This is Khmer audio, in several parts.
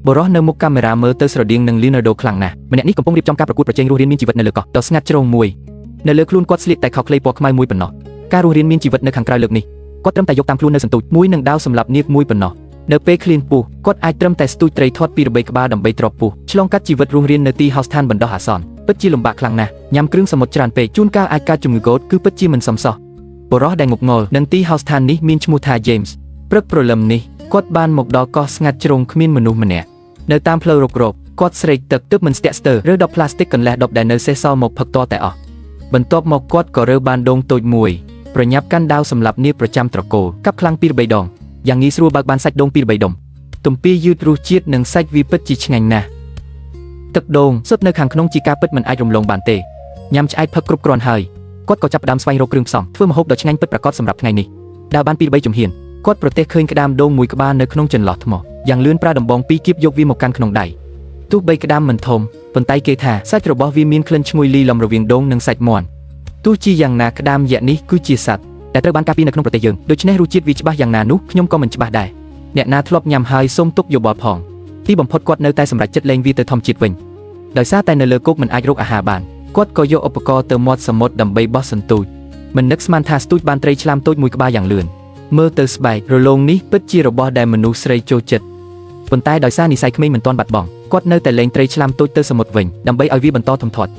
បរោះនៅមុខកាមេរ៉ាមើលទៅស្រដៀងនឹង Leonardo ខ្លាំងណាស់ម្នាក់នេះកំពុងរៀបចំការប្រកួតប្រជែងរស់រានមានជីវិតនៅលើកោះដ៏ស្ងាត់ជ្រងមួយនៅលើខ្លួនគាត់ស្លៀកតែខោខ្លីពណ៌ខ្មៅមួយប៉ុណ្ណោះការរស់រានមានជីវិតនៅខាងក្រៅលើកនេះគាត់ត្រឹមតែយកតាមខ្លួននៅសន្ទូចមួយនឹងដាវសម្រាប់នាគមួយប៉ុណ្ណោះនៅពេលឃ្លានពោះគាត់អាចត្រឹមតែស្ទូចត្រីធាត់ពីរបីក្បាលដើម្បីទ្របពោះឆ្លងកាត់ជីវិតរស់រាននៅទីហោស្ថានបណ្ដោះអាសន្នពិតជាលំបាកខ្លាំងណាស់ញ៉ាំគ្រឿងសមុទ្រច្រើនពេកជួនកាលអាចកើតជំងឺកូដគឺពិតជាមិនសមសោះបរោះដែលងប់ងល់នឹងទីហោស្ថាននេះមានឈ្មោះថា James ព្រឹកព្រលឹមនេះគាត់បានមកដល់កោះស្ងាត់ជ្រងគ្មានមនុស្សម្នាក់នៅតាមផ្លូវរករកគាត់ស្រេកទឹកទើបមិនស្ទាក់ស្ទើររើដបផ្លាស្ទិកកន្លះដបដែលនៅសេសសល់មកផឹកតតែអស់បន្ទាប់មកគាត់ក៏រើបានដូងតូចមួយប្រញាប់កាន់ដាវសម្រាប់នាគប្រចាំត្រកូលកាប់ខ្លាំងពីរបីដងយ៉ាងងាយស្រួលបើកបានសាច់ដូងពីរបីដុំទំពាយឺតរសជាតិនិងសាច់វាពិតជាឆ្ងាញ់ណាស់ទឹកដូងសុទ្ធនៅខាងក្នុងជាការពិតមិនអាចរំលងបានទេញ៉ាំឆ្អែតផឹកគ្រប់គ្រាន់ហើយគាត់ក៏ចាប់ផ្ដើមស្វែងរកគ្រឿងផ្សំធ្វើម្ហូបដ៏ឆ្ងាញ់ពិតប្រាកដសម្រាប់ថ្ងៃនេះដើរបានពីរបីជំហានគាត់ប្រទះឃើញក្តាមដូងមួយក្បាលនៅក្នុងចន្លោះថ្មយ៉ាងលឿនប្រើដំបងពីរគៀបយកវាមកកាន់ក្នុងដៃទោះបីក្តាមមិនធំប៉ុន្តែគេថាសាច់របស់វាមានក្លិនឈ្ងុយលីលំរវាងដូងនិងសាច់មាន់ទោះជាយ៉ាងណាក្តាមយក្សនេះគឺជាសត្វដែលត្រូវបានការពារនៅក្នុងប្រទេសយើងដូច្នេះរសជាតិវាច្បាស់យ៉ាងណានោះខ្ញុំក៏មិនច្បាស់ដែរអ្នកណាធ្លាប់ញ៉ាំហើយសូមទុកយោបល់ផងទីបំផុតគាត់នៅតែសម្រេចចិត្តលែងវាទៅធម្មជាតិវិញដោយសារតែនៅលើគោកមិនអាចរកអាហារបានគាត់ក៏យកឧបករណ៍ទៅមាត់សមុទ្រដើម្បីបោះសន្ទូចមិននឹកស្មានថាស្ទូចបានត្រីឆ្លាមតូចមួយក្បាលយ៉ាងលឿនមើលទៅស្បែករលោងនេះពិតជារបស់ដែលមនុស្សស្រីចូលចិត្តប៉ុន្តែដោយសារនិស្ស័យក្មេងមិនទាន់បាត់បង់គាត់នៅតែលែងត្រីឆ្លាមតូចទៅសមុទ្រវិញដើម្បីឲ្យវាបន្តធំធាត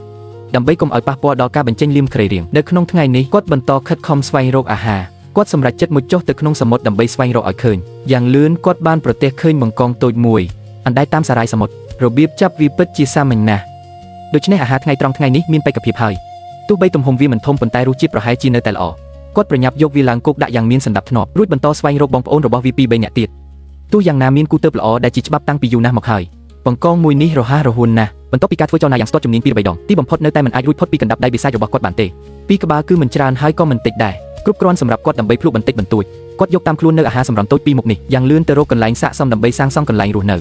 ់ដើម្បីកុំឲ្យប៉ះពាល់ដល់ការបញ្ចេញលាមក្រៃរៀងនៅក្នុងថ្ងៃនេះគាត់បន្តខិតខំស្វែងរកអាហារគាត់សម្រេចចិត្តមុជចុះទៅក្នុងសមុទ្រដើម្បីស្វែងរកឲ្យឃើញយ៉ាងលឿនគាត់បានប្រទះឃើញបង្កងតូចមួយអណ្ដែតតាមសារាយសមុទ្ររបៀបចាប់វាពិតជាសាមញ្ញណាស់ដូច្នេះអាហារថ្ងៃត្រង់ថ្ងៃនេះមានបេក្ខភាពហើយទោះបីទំហំវាមិនធំប៉ុន្តែរសជាតិប្រហែលជានៅតែល្អគាត់ប្រញាប់យកវាឡើងគោកដាក់យ៉ាងមានសណ្ដាប់ធ្នាប់រួចបន្តស្វែងរកបងប្អូនរបស់វាពីរបីនាក់ទៀតទោះយ៉ាងណាមានគូទើបល្អដែលជាច្បាប់តាំងពីយូរណាស់មកហើយបង្កងមួយនេះរហ័សរហួនណាស់បន្ទាប់ពីការធ្វើចលនាយ៉ាងស្ទាត់ជំនាញពីរបីដងទីបំផុតនៅតែមិនអាចរួចផុតពីកណ្ដាប់ដៃបិសាចរបស់គាត់បានទេពីរក្បាលគឺមិនច្រើនហើយក៏មិនតិចដែរគ្រប់គ្រាន់សម្រាប់គាត់ដើម្បីភ្លុកបន្តិចបន្តួចគាត់យកតាមខ្លួននៅអាហារសម្រន់តូចពីរមុខនេះយ៉ាងលឿនទៅរកកន្លែងស័ក្តិសមដើម្បីសាងសង់កន្លែងរស់នៅ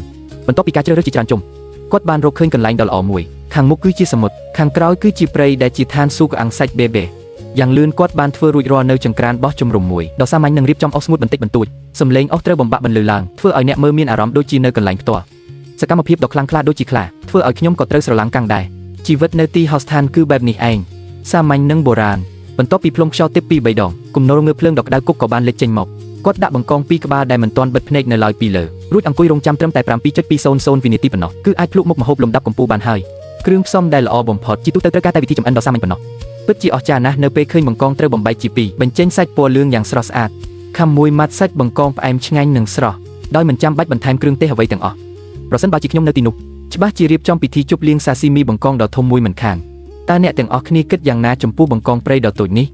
បន្ទាប់ពីការជ្រើសរើសជាច្រើនជុំគាត់បានរកឃើញកន្លែងដ៏ល្អមួយខាងមុខគឺជាសមុទ្រខាងក្រោយគឺជាព្រៃដែលជាឋានសួគ៌អាំងសាច់បេបេយ៉ាងលឿនគាត់បានធ្វើរួចរាល់នៅចង្ក្រានបោះជំរុំមួយដ៏សាមញ្ញនឹងរៀបចំអុសស្ងួតបន្តិចបន្តួចសំឡេងអុសត្រូវបំបាក់បន្លឺឡើងធ្វើឲ្យអ្នកមើលមានអារម្មណ៍ដូចជានៅកន្លែងផ្ទាល់សកម្មភាពដ៏ខ្លាំងក្លាដូចជាខ្លាធ្វើឲ្យខ្ញុំក៏ត្រូវស្រឡាំងកាំងដែរជីវិតនៅទីហោស្ថានគឺបែបនេះឯងសាមញ្ញនិងបុរាណបន្ទាប់ពីផ្លុំខ្យល់ទាបពីរបីដងគំនរងើភ្លើងដ៏ក្តៅគុកក៏បានលេចចេញមកគាត់ដាក់បង្កងពីរក្បាលដែលមិនទាន់បិទភ្នែកនៅឡើយពីលើរួចអង្គុយរង់ចាំត្រឹមតែ 7.200 វិនាទីប៉ុណ្ណោះគឺអាចភ្លក់មុខម្ហូបលំដាប់កម្ពូលបានហើយគ្រឿងផ្សំដែលល្អបំផុតជាទូទៅត្រូវការតែវិធីចម្អិនដ៏សាមញ្ញប៉ុណ្ណោះពិតជាអស្ចារ្យណាស់នៅពេលឃើញបង្កងត្រូវបំបែកជាពីរបញ្ចេញសាច់ពណ៌លឿងយ៉ាងស្រស់ស្អាតខាំមួយម៉ាត់សាច់បង្កងផ្អែមឆ្ងាញ់និងស្រស់ដោយមិនចាំបាច់បន្ថែមគ្រឿងទេសអ្វីទាំងអស់ប្រសិនបើជាខ្ញុំនៅទីនោះច្បាស់ជារៀបចំពិធីជប់លៀងសាស៊ីមីបង្កងដ៏ធំមួយមិនខានតើអ្នកទាំងអស់គ្នាគិតយ៉ាងណាចំពោះបង្កងព្រៃដ៏តូចនេះ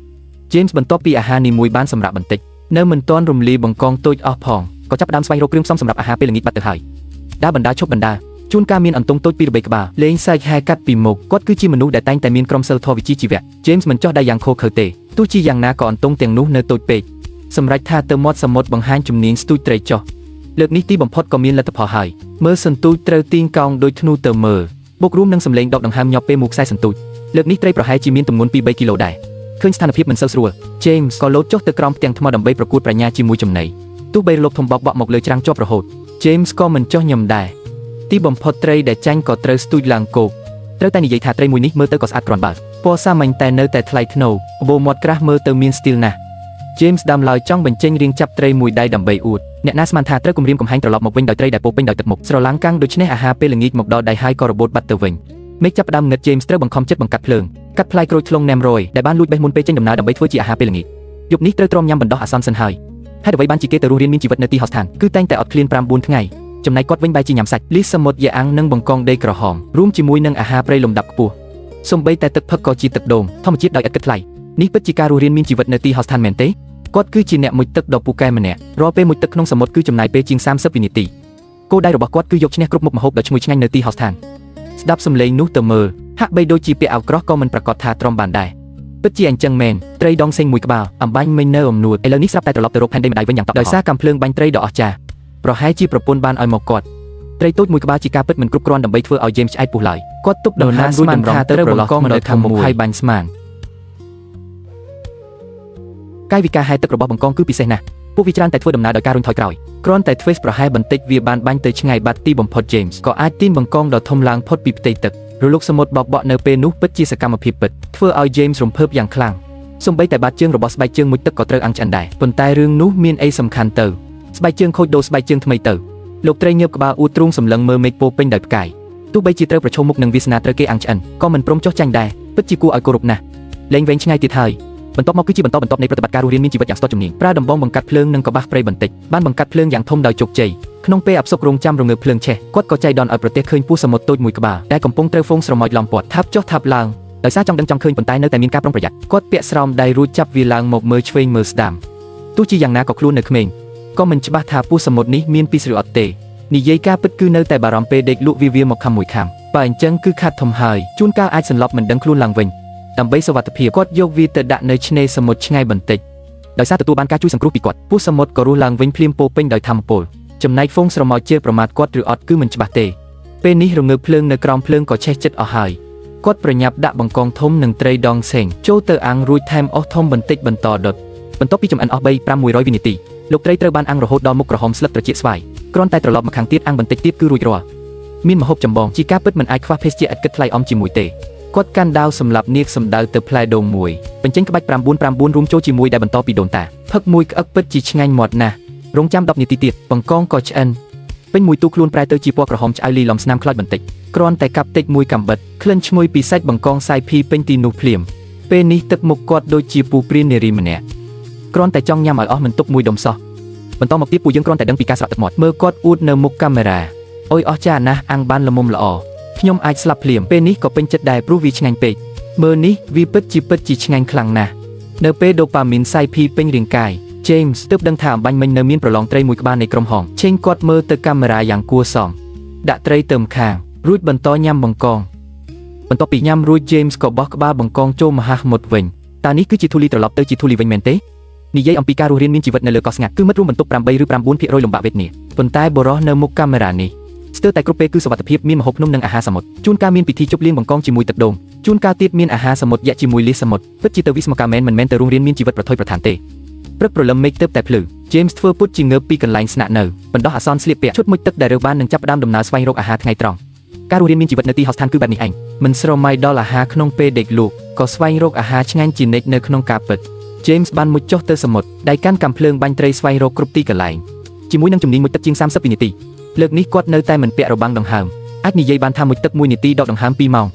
James បន្ទាប់ពីអាហារនីមួយបានសម្រាប់បន្តិចនៅមិនទាន់រំលាយបង្កងតូចអស់ផងក៏ចាប់ផ្ដើមស្វែងរកគ្រឿងផ្សំសម្រាប់អាហារពេលល្ងាចបាត់ទៅហើយដើរបណ្ដាឈប់បណ្ដាជួនកាលមានអន្ទង់តូចពីរបីក្បាលលេងសើចហែកាត់ពីមុខគាត់គឺជាមនុស្សដែលតែងតែមានក្រមសីលធម៌វិជ្ជាជីវៈ James មិនចោះដៃយ៉ាងខុសខើទេទោះជាយ៉ាងណាក៏អន្ទង់ទាំងនោះនៅតូចពេកសម្រាប់ថាទៅមាត់សមុទ្របង្ហាញជំនាញស្ទូចត្រីចុះលើកនេះទីបំផុតក៏មានលទ្ធផលហើយមើលសន្ទូចត្រូវទាញកោងដោយធ្នូទៅមើលបូករួមនឹងសម្លេងដកដង្ហើមញាប់ពេលមួកខ្សែសន្ទូចលើកនេះត្រីប្រហែលជាមានទម្ងន់ 2-3 គីឡូដែរឃើញស្ថានភាពមិនសូវស្រួល James ក៏លោតចុះទៅក្រោមផ្ទាំងថ្មដើម្បីប្រកួតប្រាជ្ញាជាមួយចំណីទោះបីរលកធំបោកបក់មកលើច្រាំងជាប់រហូត James ក៏មិនចុះញឹមដែរទីបំផុតត្រីដែលចាញ់ក៏ត្រូវស្ទូចឡើងគោកត្រូវតែនិយាយថាត្រីមួយនេះមើលទៅក៏ស្អាតគ្រាន់បើពណ៌សាមញ្ញតែនៅតែថ្លៃថ្នូរបបោមាត់ក្រាស់មើលទៅមានស្ទីលណាស់ James ដើមឡើយចង់បញ្ចេញរៀងចាប់ត្រីមួយដៃដើម្បីអួតអ្នកណាស្មានថាត្រូវគំរាមកំហែងត្រឡប់មកវិញដោយត្រីដែលពោពេញដោយទឹកមុខស្រឡាំងកាំងដូច្នេះអាហារពេលល្ងាចមកដល់ដៃហើយក៏របូតបាត់ទៅវិញមេឃចាប់ផ្ដើមងឹត James ត្រូវបង្ខំចិត្តបង្កាត់ភ្លើងកាត់ផ្លែក្រូចថ្លុងណែមរយដែលបានលួចបេះមុនពេលចេញដំណើរដើម្បីធ្វើជាអាហារពេលល្ងាចយប់នេះត្រូវទ្រាំញ៉ាំបណ្ដោះអាសន្នសិនហើយហេតុអ្វីបានជាគេទៅរស់រានមានជីវិតនៅទីហោស្ថានគឺតែងតែអត់ឃ្លាន 5-4 ថ្ងៃចំណែកគាត់វិញបែរជាញ៉ាំសាច់លីសសមុទ្រយ៉ាអាំងនិងបង្កងដីក្រហមរួមជាមួយនឹងអាហារព្រៃលំដាប់ខ្ពស់សូម្បីតែទឹកផឹកក៏ជាទឹកដូងធម្មជាតិដោយឥតគិតថ្លៃនេះពិតជាការរស់រានមានជីវិតនៅទីហោស្ថានមែនទេគាត់គឺជាអ្នកមុជទឹកដ៏ពូកែម្នាក់រាល់ពេលមុជទឹកក្នុងសមុទ្រគឺចំណាយពេលជាង30វិនាទីគោលដៅរបស់គាត់គឺយកឈ្នះគ្រប់មុខម្ហូបដ៏ឈ្ងុយឆ្ងាញ់នៅទីហោស្ថានស្ដាប់សំឡេងនោះទៅមើលហាក់បីដូចជាពាក្យអោក្រោះក៏មិនប្រកាសថាទ្រាំបានដែរពិតជាអញ្ចឹងមែនត្រីដងសេងមួយក្បាលអំបាញ់មិញនៅអំនួតឥឡូវនេះស្រាប់តែត្រឡប់ទៅរកផែនដីម្ដាយវិញយ៉ាងតក់ដោយសារកាំភ្លើងបាញ់ត្រីដ៏អស្ចារ្យប្រហែលជាប្រពន្ធបានឲ្យមកគាត់ត្រីតូចមួយក្បាលជាការពិតមិនគ្រប់គ្រាន់ដើម្បីធ្វើឲ្យ James ឆ្អែតពុះឡើយគាត់ទប់ដំណាលរួចតម្រង់ទៅប្រឡោះមកដល់ខាងមុខហើយបាញ់ស្មានកាយវិការហែទឹករបស់បង្កងគឺពិសេសណាស់ ពួកវាច្រើនតែធ្វើដំណើរដោយការរុញថយក្រោយគ្រាន់តែធ្វើប្រហែលបន្តិចវាបានបាញ់ទៅឆ្ងាយបាត់ទីបំផុត James ក៏អាចទាញបង្កងដ៏ធំឡើងផុតពីផ្ទៃទឹករលកសមុទ្របោកបក់នៅពេលនោះពិតជាសកម្មភាពពិតធ្វើឲ្យ James រំភើបយ៉ាងខ្លាំងសូម្បីតែបាតជើងរបស់ស្បែកជើងមួយទឹកក៏ត្រូវអាំងឆ្អិនដែរប៉ុន្តែរឿងនោះមានអីសំខាន់ទៅស្បែកជើងខូចដូរស្បែកជើងថ្មីទៅលោកត្រីងើបក្បាលអួតទ្រូងសម្លឹងមើលមេឃពោពេញដោយផ្កាយទោះបីជាត្រូវប្រឈមមុខនឹងវាសនាត្រូវគេអាំងឆ្អិនក៏មិនព្រមចុះចាញ់ដែរពិតជាគួរឲ្យគោរពណាស់លែងវែងឆ្ងាយទៀតហើយបន្ទាប់មកគឺជាបន្តនៃប្រតិបត្តិការរស់រានមានជីវិតយ៉ាងស្ទាត់ជំនាញប្រើដំបងបង្កាត់ភ្លើងនិងកបាសព្រៃបន្តិចបានបង្កាត់ភ្លើងយ៉ាងធំដោយជោគជ័យក្នុងពេលអផ្សុករងចាំរងើបភ្លើងឆេះគាត់ក៏ចៃដន្យឲ្យប្រទេសឃើញពស់សមុទ្រតូចមួយក្បាលដែលកំពុងត្រូវហ្វូងស្រមោចឡំពាត់ថាប់ចុះថាប់ឡើងដោយសារចង់ដឹងចង់ឃើញប៉ុន្តែនៅតែមានការប្រុងប្រយ័ត្នគាត់ពាក់ស្រោមដៃរួចចាប់វាឡើងមកមើលឆ្វេងមើលស្ដាំទោះជាយ៉ាងណាក៏ខ្លួននៅក្មេងក៏មិនច្បាស់ថាពស់សមុទ្រនេះមានពីរឬអត់ទេនិយាយការពិតគឺនៅតែបារម្ភពេលដេកលក់វាមកខំមួយខាំបើអញ្ចឹងគឺខាត់ធំហើយជួនកាលអាចសន្លប់មិនដឹងខ្លួនឡើងវិញដើម្បីសុវត្ថិភាពគាត់យកវាទៅដាក់នៅឆ្នេរសមុទ្រឆ្ងាយបន្តិចដោយសារទទួលបានការជួយសង្គ្រោះពីគាត់ពស់សមុទ្រក៏រស់ឡើងវិញភ្លាមពោពេញដោយធម្មពលចំណែកហ្វូងស្រមោចជាប្រមាថគាត់ឬអត់គឺមិនច្បាស់ទេពេលនេះរងើបភ្លើងនៅក្រោមភ្លើងក៏ឆេះចិត្តអស់ហើយគាត់ប្រញាប់ដាក់បង្កងធំនិងត្រីដងសេងចូលទៅអាំងរួចថែមអស់ធំបន្តិចបន្តដុតបន្ទាប់ពីចម្អិនអស់3-5-100 វិនាទីលោកត្រីត្រូវបានអាំងរហូតដល់មុខក្រហមស្លឹកត្រចៀកស្វាយគ្រាន់តែត្រឡប់មកខាងទៀតអាំងបន្តិចទៀតគឺរួចរាល់មានម្ហូបចម្បងជាការពិតមិនអាចខ្វះភេសជ្ជៈឥតគិតថ្លៃអមជាមួយទេគាត់កាន់ដាវសម្រាប់នាគសម្ដៅទៅផ្លែដូងមួយបញ្ចេញក្បាច់9-9រួមចូលជាមួយដែលបន្តពីដូនតាផឹកមួយក្អឹកពិតជាឆ្ងាញ់មាត់ណាស់រងចាំ10នាទីទៀតបង្កងក៏ឆ្អិនពេញមួយទូខ្លួនប្រែទៅជាពណ៌ក្រហមឆ្អៅលីឡំស្នាមខ្លោចបន្តិចគ្រាន់តែកាប់តិចមួយកាំបិតក្លិនឈ្ងុយពីសាច់បង្កងសាយភីពេញទីនោះភ្លាមពេលនេះទឹកមុខគាត់ដូចជាពូព្រាននារីម្នាក់គ្រាន់តែចង់ញ៉ាំឲ្យអស់មិនទុកមួយដុំសោះបន្តមកទៀតពួកយើងគ្រាន់តែដឹងពីការស្រក់ទឹកមាត់មើលគាត់អួតនៅមុខកាមេរ៉ាអុយអស់ចាណាស់អាំងបានល្មមល្អខ្ញុំអាចស្លាប់ភ្លាមពេលនេះក៏ពេញចិត្តដែរព្រោះវាឆ្ងាញ់ពេកមើលនេះវាពិតជាឆ្ងាញ់ខ្លាំងណាស់នៅពេលដូប៉ាមីនសាយភីពេញរាងកាយ James ទើបដឹងថាអំបញ្ញមិញនៅមានប្រឡងត្រីមួយក្បាលនៃក្រុមហងឆេងគាត់មើលទៅកាមេរ៉ាយ៉ាងគួរសមដាក់ត្រីទៅម្ខាងរួចបន្តញ៉ាំបង្កងបន្ទាប់ពីញ៉ាំរួច James ក៏បោះក្បាលបង្កងចូលមហាសមុទ្រវិញតើនេះគឺជាធូលីត្រឡប់ទៅជាធូលីវិញមែនទេនិយាយអំពីការរស់រានមានជីវិតនៅលើកោះស្ងាត់គឺមិត្តរួមបន្ទប់8 ឬ 9% លំបាកវេទនាប៉ុន្តែបរោះនៅមុខកាមេរ៉ានេះស្ទើរតែគ្រប់ពេលគឺសុវត្ថិភាពមានម្ហូបភ្នំនិងអាហារសមុទ្រជួនកាលមានពិធីជប់លៀងបង្កងជាមួយទឹកដូងជួនកាលទៀតមានអាហារសមុទ្រយក្សជាមួយលៀសសមុទ្រពិតជាទៅវិស្មកាមែនមិនមែនទៅរស់រានមានជីវិតប្រថុយប្រឋានទេព្រឹកព្រលឹមមេឃទើបតែភ្លឺ James ធ្វើពុតជាងើបពីកន្លែងស្នាក់នៅបណ្ដោះអាសន្នស្លៀកពាក់ឈុតមុជទឹកដែលរើបាននឹងចាប់ផ្ដើមដំណើរស្វែងរកអាហារថ្ងៃត្រង់ការរស់រានមានជីវិតនៅទីហោះស្ថានគឺបែបនេះឯងមិនស្រមៃដល់អាហារក្នុងពេលដេកលក់ក៏ស្វែងរកអាហារឆ្ងាញ់ជានិច្ចនៅក្នុងការពិត James បានមុជចុះទៅសមុទ្រដៃកាន់កាំភ្លើងបាញ់ត្រីស្វែងរកគ្រប់ទីកន្លែងជាមួយនឹងជំនាញមុជទឹកជាង30 នាទីលើកនេះគាត់នៅតែមិនពាក់របាំងដង្ហើមអាចនិយាយបានថាមុជទឹក1នាទីដកដង្ហើម2ម៉ោង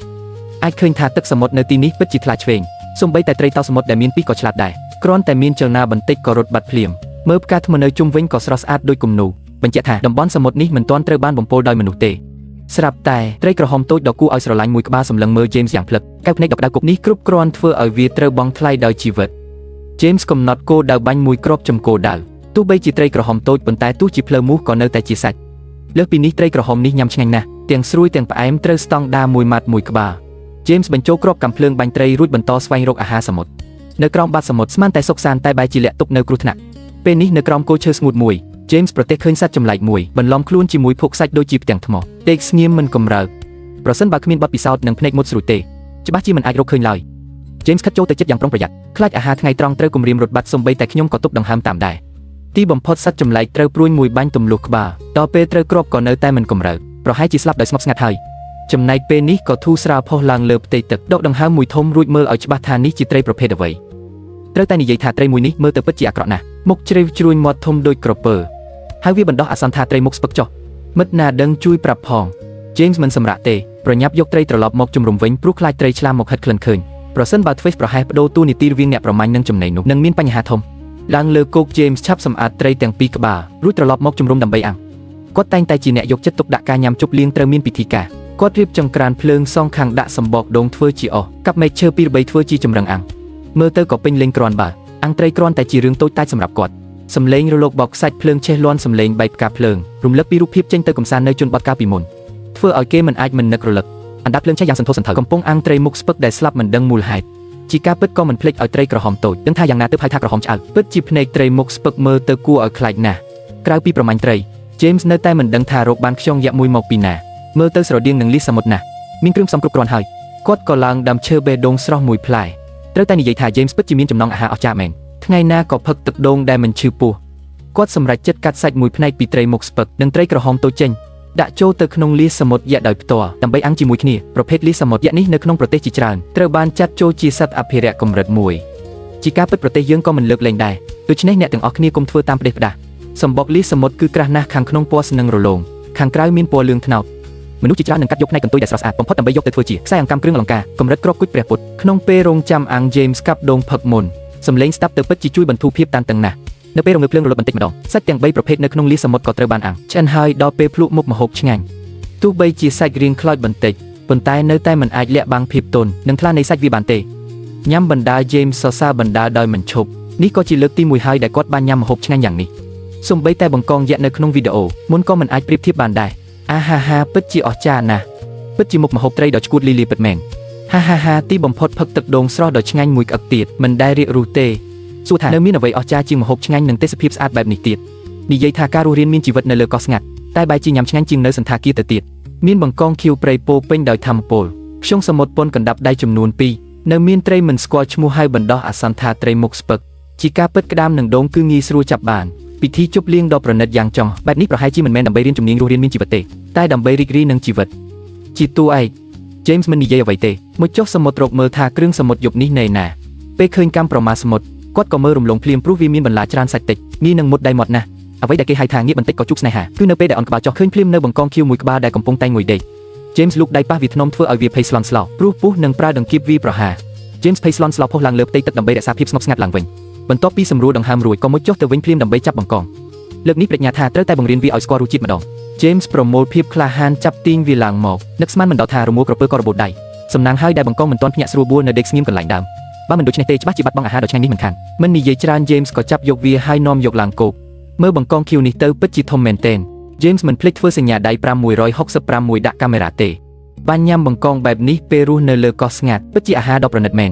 អាចឃើញថាទឹកសមុទ្រនៅទីនេះពិតជាថ្លាឆ្វេងសូម្បីតែត្រីតោសមុទ្រដែលមានពីរក៏ឆ្លាតដែរគ្រាន់តែមានចលនាបន្តិចក៏រត់បាត់ភ្លាមមើលផ្កាថ្មនៅជុំវិញក៏ស្រស់ស្អាតដូចគំនូរបញ្ជាក់ថាតំបន់សមុទ្រនេះមិនទាន់ត្រូវបានបំពុលដោយមនុស្សទេស្រាប់តែត្រីក្រហមតូចដ៏គួរឲ្យស្រឡាញ់មួយក្បាលសម្លឹងមើល James យ៉ាងភ្លឹកកៅភ្នែកដកដៅគប់នេះគ្រប់គ្រាន់ធ្វើឲ្យវាត្រូវបង់ថ្លៃដោយជីវិត James កំណត់គោលដៅបាញ់មួយគ្រាប់ចំគោដៅទោះបីជាត្រីក្រហមតូចប៉ុន្តែទោះជាភ្លៅមូសក៏នៅតែជាសាច់លើសពីនេះត្រីក្រហមនេះញ៉ាំឆ្ងាញ់ណាស់ទាំងស្រួយទាំងផ្អែមត្រូវស្តង់ដារមួយម៉ាត់មួយក្បាល James បញ្ចូលគ្រាប់កាំភ្លើងបាញ់ត្រីរួចបន្តស្វែងរកអាហារសមុទ្រនៅក្រោមបាតសមុទ្រស្មានតែសុកសានតែបែរជាលាក់ទុកនៅគ្រោះថ្នាក់ពេលនេះនៅក្រោមគល់ឈើស្ងួតមួយ James ប្រទះឃើញសត្វចម្លែកមួយបន្លំខ្លួនជាមួយភក់សាច់ដូចជាផ្ទាំងថ្មដេកស្ងៀមមិនកម្រើកប្រសិនបើគ្មានបទពិសោធន៍និងភ្នែកមុតស្រួយទេច្បាស់ជាមិនអាចរកឃើញឡើយ James ខិតចូលទៅជិតយ៉ាងប្រុងប្រយ័ត្នខ្លាចអាហារថ្ងៃត្រង់ត្រូវគំរាមរត់បាត់សូម្បីតែខ្ញុំក៏ទប់ដង្ហើមតាមដែរទីបំផុតសត្វចម្លែកត្រូវព្រួញមួយបាញ់ទម្លុះក្បាលដល់ពេលត្រូវគ្រាប់ក៏នៅតែមិនកម្រើកប្រហែលជាស្លាប់ដោយស្ងប់ស្ងាត់ហើយចំណែកពេលនេះក៏ធូរស្រាលផុសឡើងលើផ្ទៃទឹកដកដង្ហើមមួយធំរួចមើលឲ្យច្បាស់ថានេះជាត្រីប្រភេទអ្វីត្រូវតែនិយាយថាត្រីមួយនេះមើលទៅពិតជាអាក្រក់ណាស់មុខជ្រាវជ្រួញមាត់ធំដូចក្រពើហើយវាបណ្ដោះអាសន្នថាត្រីមុខស្ពឹកចុះមិត្តណាដឹងជួយប្រាប់ផង James មិនសម្រាកទេប្រញាប់យកត្រីត្រឡប់មកជំរុំវិញព្រោះខ្លាចត្រីឆ្លាមមកហិតក្លិនឃើញប្រសិនបើធ្វើប្រហែសបដូរតួនាទីរវាងអ្នកប្រមាញ់និងចំណីនោះនឹងមានបញ្ហាធំឡើងលើគោក James ឆាប់សម្អាតត្រីទាំងពីរក្បាលរួចត្រឡប់មកជំរុំដើម្បីអាំងគាត់តែងតែជាអ្នកយកចិត្តទុកដាក់ការញ៉ាំជប់លៀងត្រូវមានពិធីការគាត់រៀបចង្ក្រានភ្លើងសងខាងដាក់សម្បកដូងធ្វើជាអស់កាប់មែកឈើពីរបីធ្វើជាចម្រឹងអាំងមើលទៅក៏ពេញលេងគ្រាន់បើអាំងត្រីគ្រាន់តែជារឿងតូចតាចសម្រាប់គាត់សំឡេងរលកបោកខ្សាច់ភ្លើងឆេះលាន់សំឡេងបែកផ្កាភ្លើងរំលឹកពីរូបភាពចេញទៅកំសាន្តនៅជនបទកាលពីមុនធ្វើឲ្យគេមិនអាចមិននឹករលឹកអណ្ដាតភ្លើងឆេះយ៉ាងសន្ធោសន្ធៅកំពុងអាំងត្រីមុខស្ពឹកដែលស្លាប់មិនដឹងមូលហេតុជាការពិតក៏មិនភ្លេចឲ្យត្រីក្រហមតូចដឹងថាយ៉ាងណាទើបហៅថាក្រហមឆ្អៅពិតជាភ្នែកត្រីមុខស្ពឹកមើលទៅគួរឲ្យខ្លាចណាស់ក្រៅពីប្រមាញ់ត្រី James នៅតែមិនដឹងថារកបានខ្យងយក្សមួយមកពីណាមើលទៅស្រដៀងនឹងលីសសមុទ្រណាស់មានគ្រឿងផ្សំគ្រប់គ្រាន់ហើយគាត់ក៏ឡើងដាំឈើបេះដូងស្រស់មួយផ្លែត្រូវតែនិយាយថា James ពិតជាមានចំណង់អាហារអស្ចារ្យមែនថ្ងៃណាក៏ផឹកទឹកដូងដែលមិនឈឺពោះ គាត់សម្រេចចិត្តកាត់សាច់មួយផ្នែកពីត្រីមុខស្ពឹកនិងត្រីក្រហមតូចចេញដាក់ចូលទៅក្នុងលៀសសមុទ្រយក្សដោយផ្ទាល់ដើម្បីអាំងជាមួយគ្នាប្រភេទលៀសសមុទ្រយក្សនេះនៅក្នុងប្រទេសជាច្រើនត្រូវបានចាត់ចូលជាសត្វអភិរក្សកម្រិតមួយជាការពិតប្រទេសយើងក៏មិនលើកលែងដែរដូច្នេះអ្នកទាំងអស់គ្នាកុំធ្វើតាមផ្ដេសផ្ដាសសម្បុកលៀសសមុទ្រគឺក្រាស់ណាស់ខាងក្នុងពណ៌ស្នឹងរលោងខាងក្រៅមានពណ៌លឿងត្នោតមនុស្សជាច្រើននឹងកាត់យកផ្នែកកន្ទុយដែលស្រស់ស្អាតបំផុតដើម្បីយកទៅធ្វើជាខ្សែអង្កាំគ្រឿងអលង្ការកម្រិតគ្រាប់គុជព្រះពុទ្ធក្នុងពេលរងចាំអាំង James កាប់ដូងផឹកមុនសំឡេងស្ដាប់ទៅពិតជាជួយបន្ធូរភាពតានតឹងណាស់នៅពេលរងើភ្លើងរលត់បន្តិចម្ដងសាច់ទាំង3ប្រភេទនៅក្នុងលៀសសមុទ្រក៏ត្រូវបានអាំងឆ្អិនហើយដល់ពេលភ្លក់មុខម្ហូបឆ្ងាញ់ទោះបីជាសាច់រាងខ្លោចបន្តិចប៉ុន្តែនៅតែមិនអាចលាក់បាំងភាពទន់និងថ្លានៃសាច់វាបានទេញ៉ាំបណ្ដា James សរសើរបណ្ដាដោយមិនឈប់នេះក៏ជាលើកទី1ហើយដែលគាត់បានញ៉ាំម្ហូបឆ្ងាញ់យ៉ាងនេះសូម្បីតែបង្កងយក្សនៅក្នុងវីដេអូមុនក៏មិនអាចប្រៀបធៀបបានដែរអាហាហាពិតជាអស្ចារ្យណាស់ពិតជាមុខម្ហូបត្រីដ៏ឆ្កួតលីលាពិតមែនហាហាហាទីបំផុតផឹកទឹកដូងស្រស់ដ៏ឆ្ងាញ់មួយក្អឹកទៀតមិនដែលរាករូសទេសួរថានៅមានអ្វីអស្ចារ្យជាងម្ហូបឆ្ងាញ់និងទេសភាពស្អាតបែបនេះទៀតនិយាយថាការរស់រានមានជីវិតនៅលើកោះស្ងាត់តែបែរជាញ៉ាំឆ្ងាញ់ជាងនៅសន្តាគារទៅទៀតមានបង្កងខៀវព្រៃពោពេញដោយថាមពលខ្យងសមុទ្រពន្ធកណ្ដាប់ដៃចំនួន2នៅមានត្រីមិនស្គាល់ឈ្មោះហើយបណ្ដោះអាសន្នថាត្រីមុខស្ពឹកជាការពិតក្តាមនិងដូងគឺងាយស្រួលចាប់បានពិធីជប់លៀងដ៏ប្រណិតយ៉ាងចុងបែបនេះប្រហែលជាមិនមែនដើម្បីរៀនជំនាញរស់រានមានជីវិតទេតែដើម្បីរីករាយនឹងជីវិតជាតួឯក James មិននិយាយអ្វីទេមួយចុះសមុទ្ររកមើលថាគ្រឿងសមុទ្រយប់នេះណែណាពេលឃើញកម្មប្រមាសមុទ្រគាត់ក៏មើលរំលងភ្លាមព្រោះវាមានបន្លាច្រើនសាច់តិចងាយនឹងមុតដៃមាត់ណាស់អ្វីដែលគេហៅថាងាកបន្តិចក៏ជុកស្នេហាគឺនៅពេលដែលអនក្បាលចុះឃើញភ្លាមនៅបង្កងខៀវមួយក្បាលដែលកំពុងតែងុយដេក James លូកដៃប៉ះវាធ្នមធ្វើឲ្យវាភ័យស្លន់ស្លោព្រោះពុះនឹងប្រើដង្កៀបវាប្រហារ James ភ័យស្លន់ស្លោផុសឡើងលើផ្ទៃទឹកដើម្បីរក្សាភាពស្ងប់ស្ងាត់ឡើងវិញបន្ទាប់ពីសម្រួលដង្ហើមរួចក៏មុជចុះទៅវិញភ្លាមដើម្បីចាប់បង្កងលើកនេះប្រាជ្ញាថាត្រូវតែបង្រៀនវាឲ្យស្គាល់រសជាតិម្ដង James ប្រមូលភាពក្លាហានចាប់ទាញវាឡើងមកនឹកស្មានមិនដល់ថារមួលក្រពើក៏របូតដៃសំណាងហើយដែលបង្កងមិនទាន់ភ្ញាក់ស្រួលបួលនៅដេកស្ងៀមកន្លែងដើមបើមិនដូច្នេះទេច្បាស់ជាបាត់បង់អាហារដ៏ឆ្ងាញ់នេះមិនខានមិននិយាយច្រើន James ក៏ចាប់យកវាហើយនាំយកឡើងគោកមើលបង្កងខៀវនេះទៅពិតជាធំមែនទែន James មិនភ្លេចធ្វើសញ្ញាដៃ565មួយដាក់កាមេរ៉ាទេបានញ៉ាំបង្កងបែបនេះពេលរស់នៅលើកោះស្ងាត់ពិតជាអាហារដ៏ប្រណិតមែន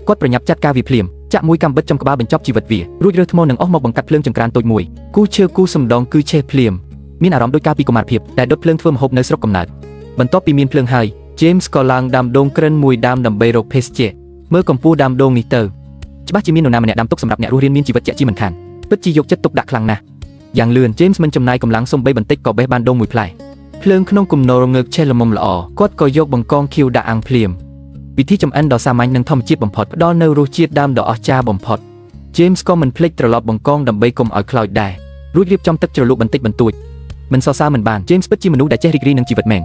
គាត់ប្រញាប់ចាត់ការវាភ្លាមចាក់មួយកាំបិតចំក្បាលបញ្ចប់ជីវិតវារួចរើសថ្មនឹងអស់មកបង្កាត់ភ្លើងចង្ក្រានតូចមួយគូឈើគូសំដងគឺឆេះភ្លាមមានអារម្មណ៍ដូចកាលពីកុមារភាពដែលដុតភ្លើងធ្វើម្ហូបនៅស្រុកកំណើតបន្ទាប់ពីមានភ្លើងហើយ James ក៏ឡើងដាំដូងក្រិនមួយដាំដើម្បីរកភេសជ្ជៈមើលកម្ពស់ដាំដូងនេះទៅច្បាស់ជាមាននរណាម្នាក់ដាំទុកសម្រាប់អ្នករស់រានមានជីវិតជាក់ជាមិនខានពិតជាយកចិត្តទុកដាក់ខ្លាំងណាស់យ៉ាងលឿន James មិនចំណាយកម្លាំងសូម្បីបន្តិចក៏បេះបានដូងមួយផ្លែភ្លើងក្នុងគំនរងើកឆេះល្មមល្អគាត់ក៏យកបង្កងខៀវដាក់អាំងភ្លាមពិធីចម្អិនដ៏សាមញ្ញនិងធម្មជាតិបំផុតផ្ដល់នូវរសជាតិដើមដ៏អស្ចារ្យបំផុត James ក៏មិនភ្លេចត្រឡប់បង្កងដើម្បីកុំឲ្យខ្លោចដែររួចរៀបចំទឹកជ្រលក់បន្តិចបន្តួចមិនសរសើរមិនបាន James ពិតជាមនុស្សដែលចេះរីករាយនឹងជីវិតមែន